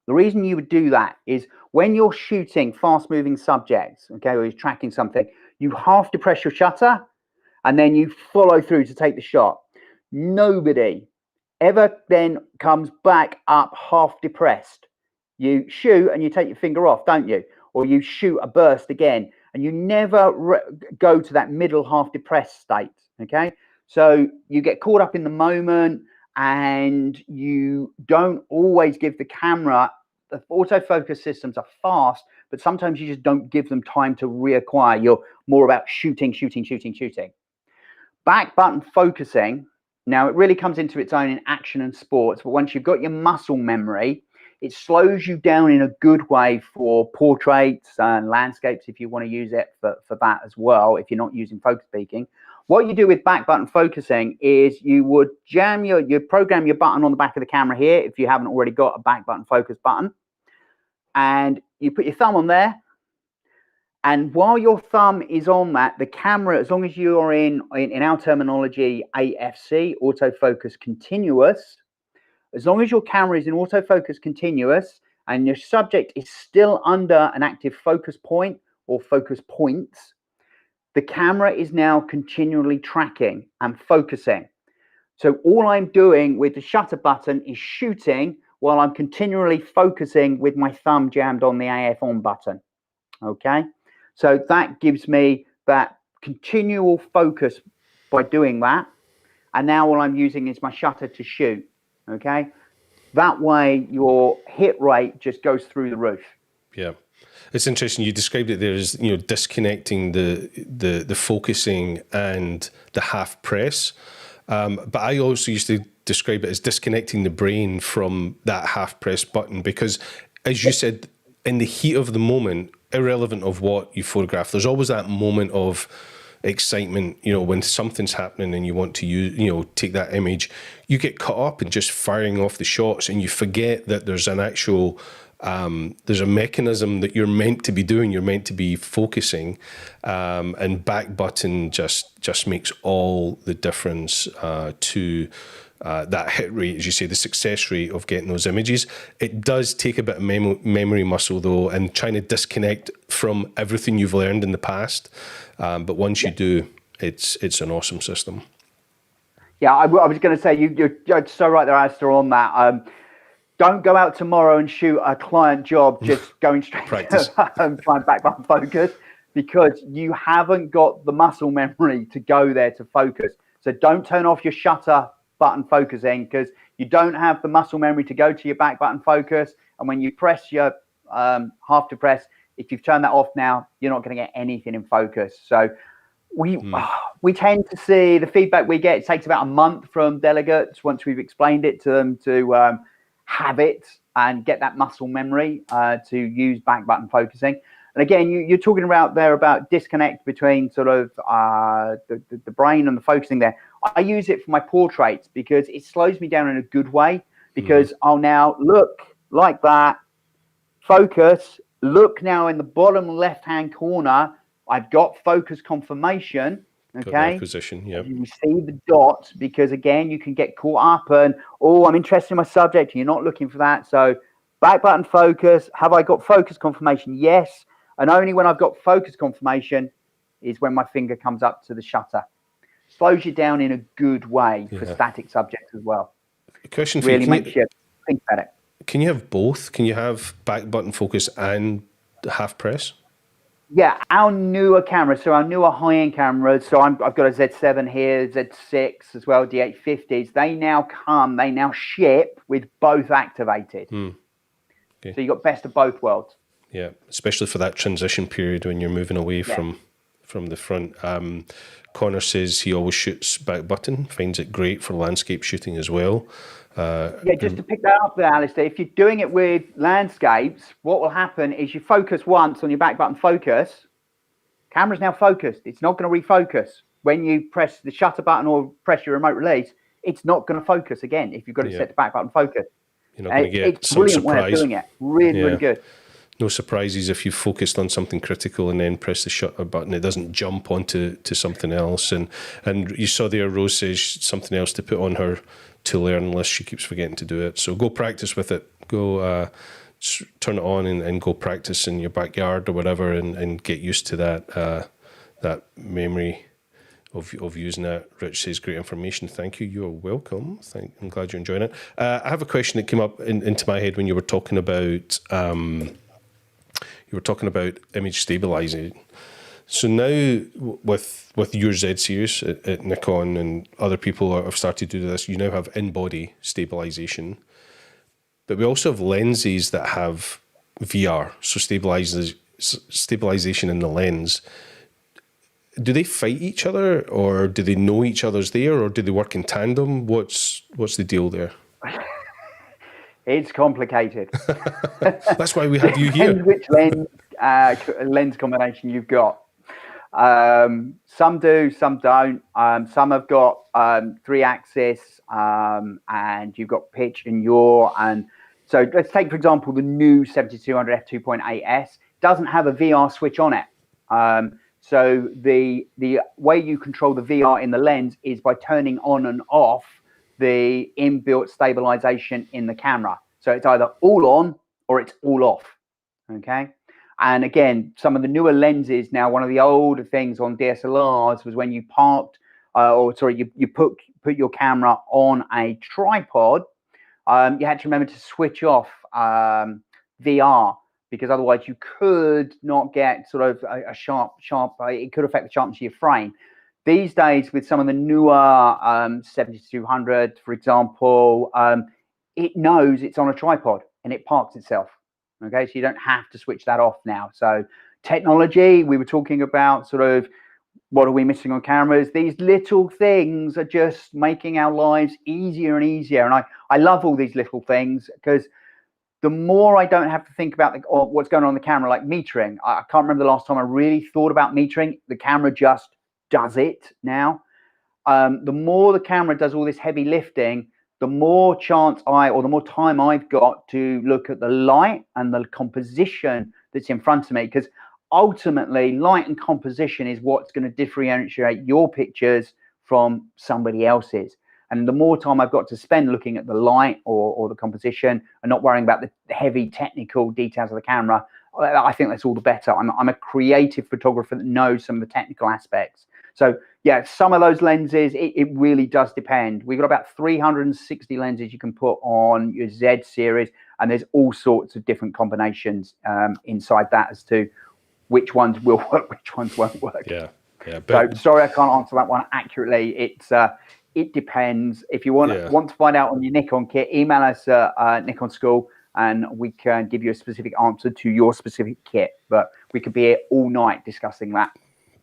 The reason you would do that is when you're shooting fast moving subjects, okay, or you're tracking something, you half depress your shutter and then you follow through to take the shot. Nobody ever then comes back up half depressed. You shoot and you take your finger off, don't you? Or you shoot a burst again, and you never go to that middle half depressed state. Okay, so you get caught up in the moment, and you don't always give the camera. The autofocus systems are fast, but sometimes you just don't give them time to reacquire. You're more about shooting. Back button focusing, now it really comes into its own in action and sports, but once you've got your muscle memory, it slows you down in a good way for portraits and landscapes if you want to use it for that as well, if you're not using focus peaking. What you do with back button focusing is you would you program your button on the back of the camera here if you haven't already got a back button focus button, and you put your thumb on there. And while your thumb is on that, the camera, as long as you are in our terminology, AFC, autofocus continuous, as long as your camera is in autofocus continuous and your subject is still under an active focus point or focus points, the camera is now continually tracking and focusing. So all I'm doing with the shutter button is shooting while I'm continually focusing with my thumb jammed on the AF on button. Okay. So that gives me that continual focus by doing that. And now all I'm using is my shutter to shoot. Okay. That way your hit rate just goes through the roof. Yeah. It's interesting. You described it there as, disconnecting the focusing and the half press. But I also used to describe it as disconnecting the brain from that half press button, because as you said, in the heat of the moment, irrelevant of what you photograph, there's always that moment of excitement, when something's happening and you want to use, take that image, you get caught up in just firing off the shots and you forget that there's an actual, there's a mechanism that you're meant to be doing, you're meant to be focusing, and back button just makes all the difference to that hit rate, as you say, the success rate of getting those images. It does take a bit of memory muscle though, and trying to disconnect from everything you've learned in the past. But once you do, it's an awesome system. Yeah, I was going to say, you're so right there, Alastair, on that. Don't go out tomorrow and shoot a client job just going straight Practice. to try and back button focus, because you haven't got the muscle memory to go there to focus. So don't turn off your shutter button focusing, because you don't have the muscle memory to go to your back button focus. And when you press your half to press, if you've turned that off now, you're not going to get anything in focus. So we tend to see the feedback we get. It takes about a month from delegates once we've explained it to them to have it and get that muscle memory to use back button focusing. And again, you're talking about disconnect between sort of the brain and the focusing there. I use it for my portraits because it slows me down in a good way, because I'll now look like that, focus, look now in the bottom left-hand corner, I've got focus confirmation. Okay. Position, yeah. You see the dot, because again, you can get caught up and, I'm interested in my subject, and you're not looking for that. So back button focus. Have I got focus confirmation? Yes. And only when I've got focus confirmation is when my finger comes up to the shutter. Slows you down in a good way for static subjects as well. A question for really makes you think about it. Can you have both? Can you have back button focus and half press? Yeah, our newer cameras, so our newer high-end cameras, so I've got a Z7 here, Z6 as well, D850s, they now ship with both activated. Okay. So you've got best of both worlds. Yeah, especially for that transition period when you're moving away from the front. Connor says he always shoots back button, finds it great for landscape shooting as well. Just to pick that up there, Alastair, if you're doing it with landscapes, what will happen is you focus once on your back button focus, camera's now focused. It's not going to refocus. When you press the shutter button or press your remote release, it's not going to focus again if you've got it set to back button focus. You're not going to get it's some brilliant surprise. way of doing it. Really good. No surprises if you focused on something critical and then press the shutter button. It doesn't jump onto something else. And you saw there, Rose says something else to put on her to learn list. She keeps forgetting to do it. So go practice with it. Go turn it on and go practice in your backyard or whatever, and get used to that memory of using that. Rich says, great information. Thank you. You're welcome. I'm glad you're enjoying it. I have a question that came up into my head when you were talking about image stabilizing. So now with your Z series at Nikon and other people have started to do this, you now have in-body stabilization. But we also have lenses that have VR, so stabilization in the lens. Do they fight each other, or do they know each other's there, or do they work in tandem? What's the deal there? It's complicated. That's why we have you here. Depends which lens combination you've got. Some do, some don't. Some have got 3-axis, and you've got pitch and yaw. And so let's take, for example, the new 7200 f2.8s doesn't have a VR switch on it. So the way you control the VR in the lens is by turning on and off the inbuilt stabilization in the camera. So it's either all on or it's all off. Okay. And again, some of the newer lenses now, one of the older things on DSLRs was when you you put your camera on a tripod, you had to remember to switch off VR, because otherwise you could not get sort of a sharp, it could affect the sharpness of your frame. These days, with some of the newer 7200, for example, it knows it's on a tripod and it parks itself. Okay, so you don't have to switch that off now. So technology, we were talking about sort of what are we missing on cameras? These little things are just making our lives easier and easier. And I love all these little things, because the more I don't have to think about what's going on in the camera, like metering. I can't remember the last time I really thought about metering. The camera just does it now. The more the camera does all this heavy lifting, the more the more time I've got to look at the light and the composition that's in front of me, because ultimately light and composition is what's going to differentiate your pictures from somebody else's. And the more time I've got to spend looking at the light or the composition and not worrying about the heavy technical details of the camera, I think that's all the better. I'm a creative photographer that knows some of the technical aspects. So yeah, some of those lenses, it really does depend. We've got about 360 lenses you can put on your Z series, and there's all sorts of different combinations inside that as to which ones will work, which ones won't work. Yeah. So sorry, I can't answer that one accurately. It depends. If you want to find out on your Nikon kit, email us at Nikon School, and we can give you a specific answer to your specific kit. But we could be here all night discussing that.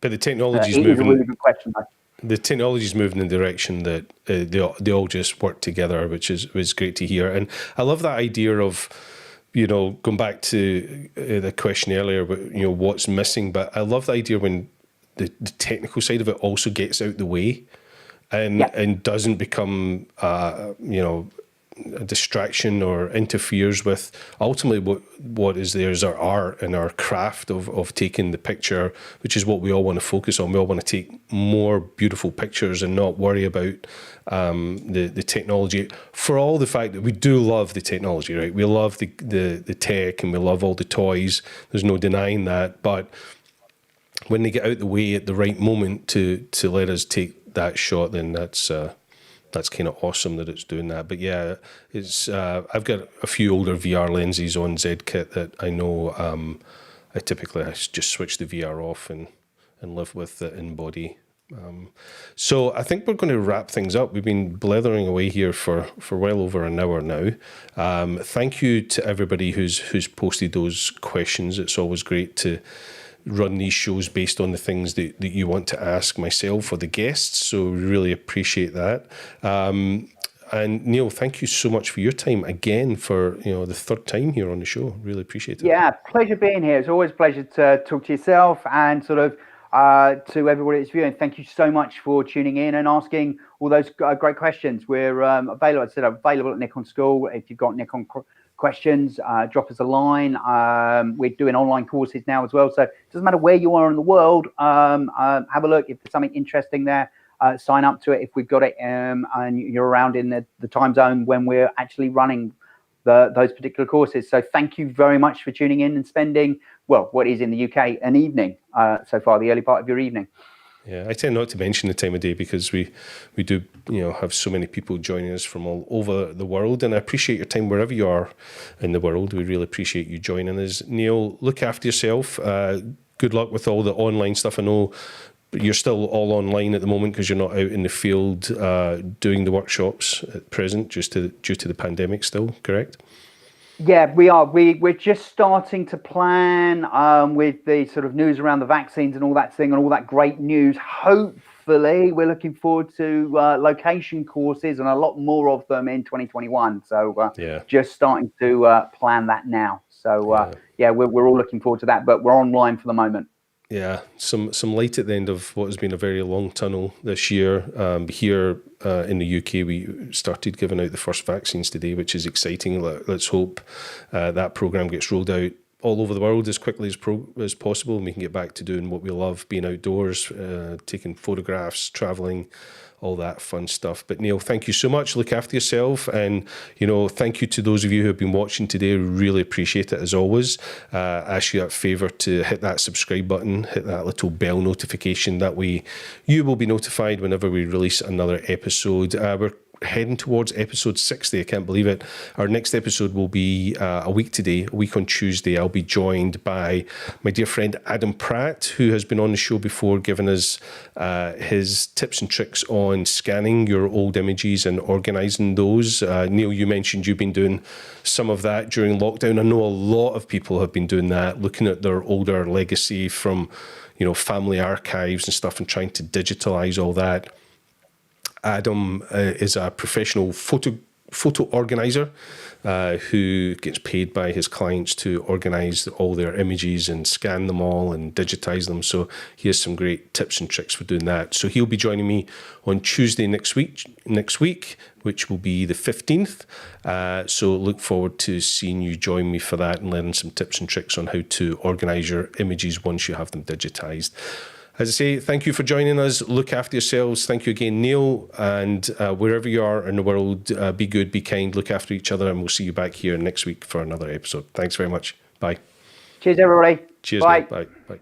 But the technology is moving. It is a really good question, though. The technology is moving in the direction that they all just work together, which was great to hear. And I love that idea of, going back to the question earlier about, what's missing. But I love the idea when the technical side of it also gets out the way and doesn't become, a distraction or interferes with ultimately what is there is our art and our craft of taking the picture, which is what we all want to focus on. We all want to take more beautiful pictures and not worry about the technology, for all the fact that we do love the technology, right? We love the tech and we love all the toys. There's no denying that. But when they get out the way at the right moment to let us take that shot, then that's kind of awesome that it's doing that. But yeah, it's I've got a few older VR lenses on Z kit that I know I just switch the VR off and live with the in-body. So I think we're going to wrap things up. We've been blethering away here for well over an hour now. Thank you to everybody who's posted those questions. It's always great to run these shows based on the things that you want to ask myself or the guests, so we really appreciate that. And Neil, thank you so much for your time again, for the third time here on the show. Really appreciate it. Yeah, pleasure being here. It's always a pleasure to talk to yourself and sort of to everybody that's viewing. Thank you so much for tuning in and asking all those great questions. We're available at Nikon School. If you've got Nikon questions, drop us a line. We're doing online courses now as well, so it doesn't matter where you are in the world. Have a look. If there's something interesting there, sign up to it if we've got it, and you're around in the time zone when we're actually running those particular courses. So thank you very much for tuning in and spending what is in the UK an evening so far, the early part of your evening. Yeah, I tend not to mention the time of day because we do, have so many people joining us from all over the world, and I appreciate your time wherever you are in the world. We really appreciate you joining us. Neil, look after yourself. Good luck with all the online stuff. I know you're still all online at the moment because you're not out in the field doing the workshops at present, due to the pandemic still, correct? Yeah, we are. We're just starting to plan with the sort of news around the vaccines and all that thing and all that great news. Hopefully, we're looking forward to location courses and a lot more of them in 2021. So just starting to plan that now. So we're all looking forward to that, but we're online for the moment. Yeah, some light at the end of what has been a very long tunnel this year. Here in the UK, we started giving out the first vaccines today, which is exciting. Let's hope that programme gets rolled out all over the world as quickly as possible, and we can get back to doing what we love, being outdoors, taking photographs, travelling, all that fun stuff. But Neil, thank you so much. Look after yourself. And, thank you to those of you who have been watching today. Really appreciate it as always. Ask you that favour to hit that subscribe button, hit that little bell notification. That way you will be notified whenever we release another episode. We're heading towards episode 60. I can't believe it. Our next episode will be a week today, a week on Tuesday. I'll be joined by my dear friend Adam Pratt, who has been on the show before, giving us his tips and tricks on scanning your old images and organising those. Neil, you mentioned you've been doing some of that during lockdown. I know a lot of people have been doing that, looking at their older legacy from, family archives and stuff and trying to digitalise all that. Adam is a professional photo organizer who gets paid by his clients to organize all their images and scan them all and digitize them. So he has some great tips and tricks for doing that. So he'll be joining me on Tuesday next week, which will be the 15th. So look forward to seeing you join me for that and learning some tips and tricks on how to organize your images once you have them digitized. As I say, thank you for joining us. Look after yourselves. Thank you again, Neil. And wherever you are in the world, be good, be kind, look after each other, and we'll see you back here next week for another episode. Thanks very much. Bye. Cheers, everybody. Cheers. Bye. Mate. Bye. Bye.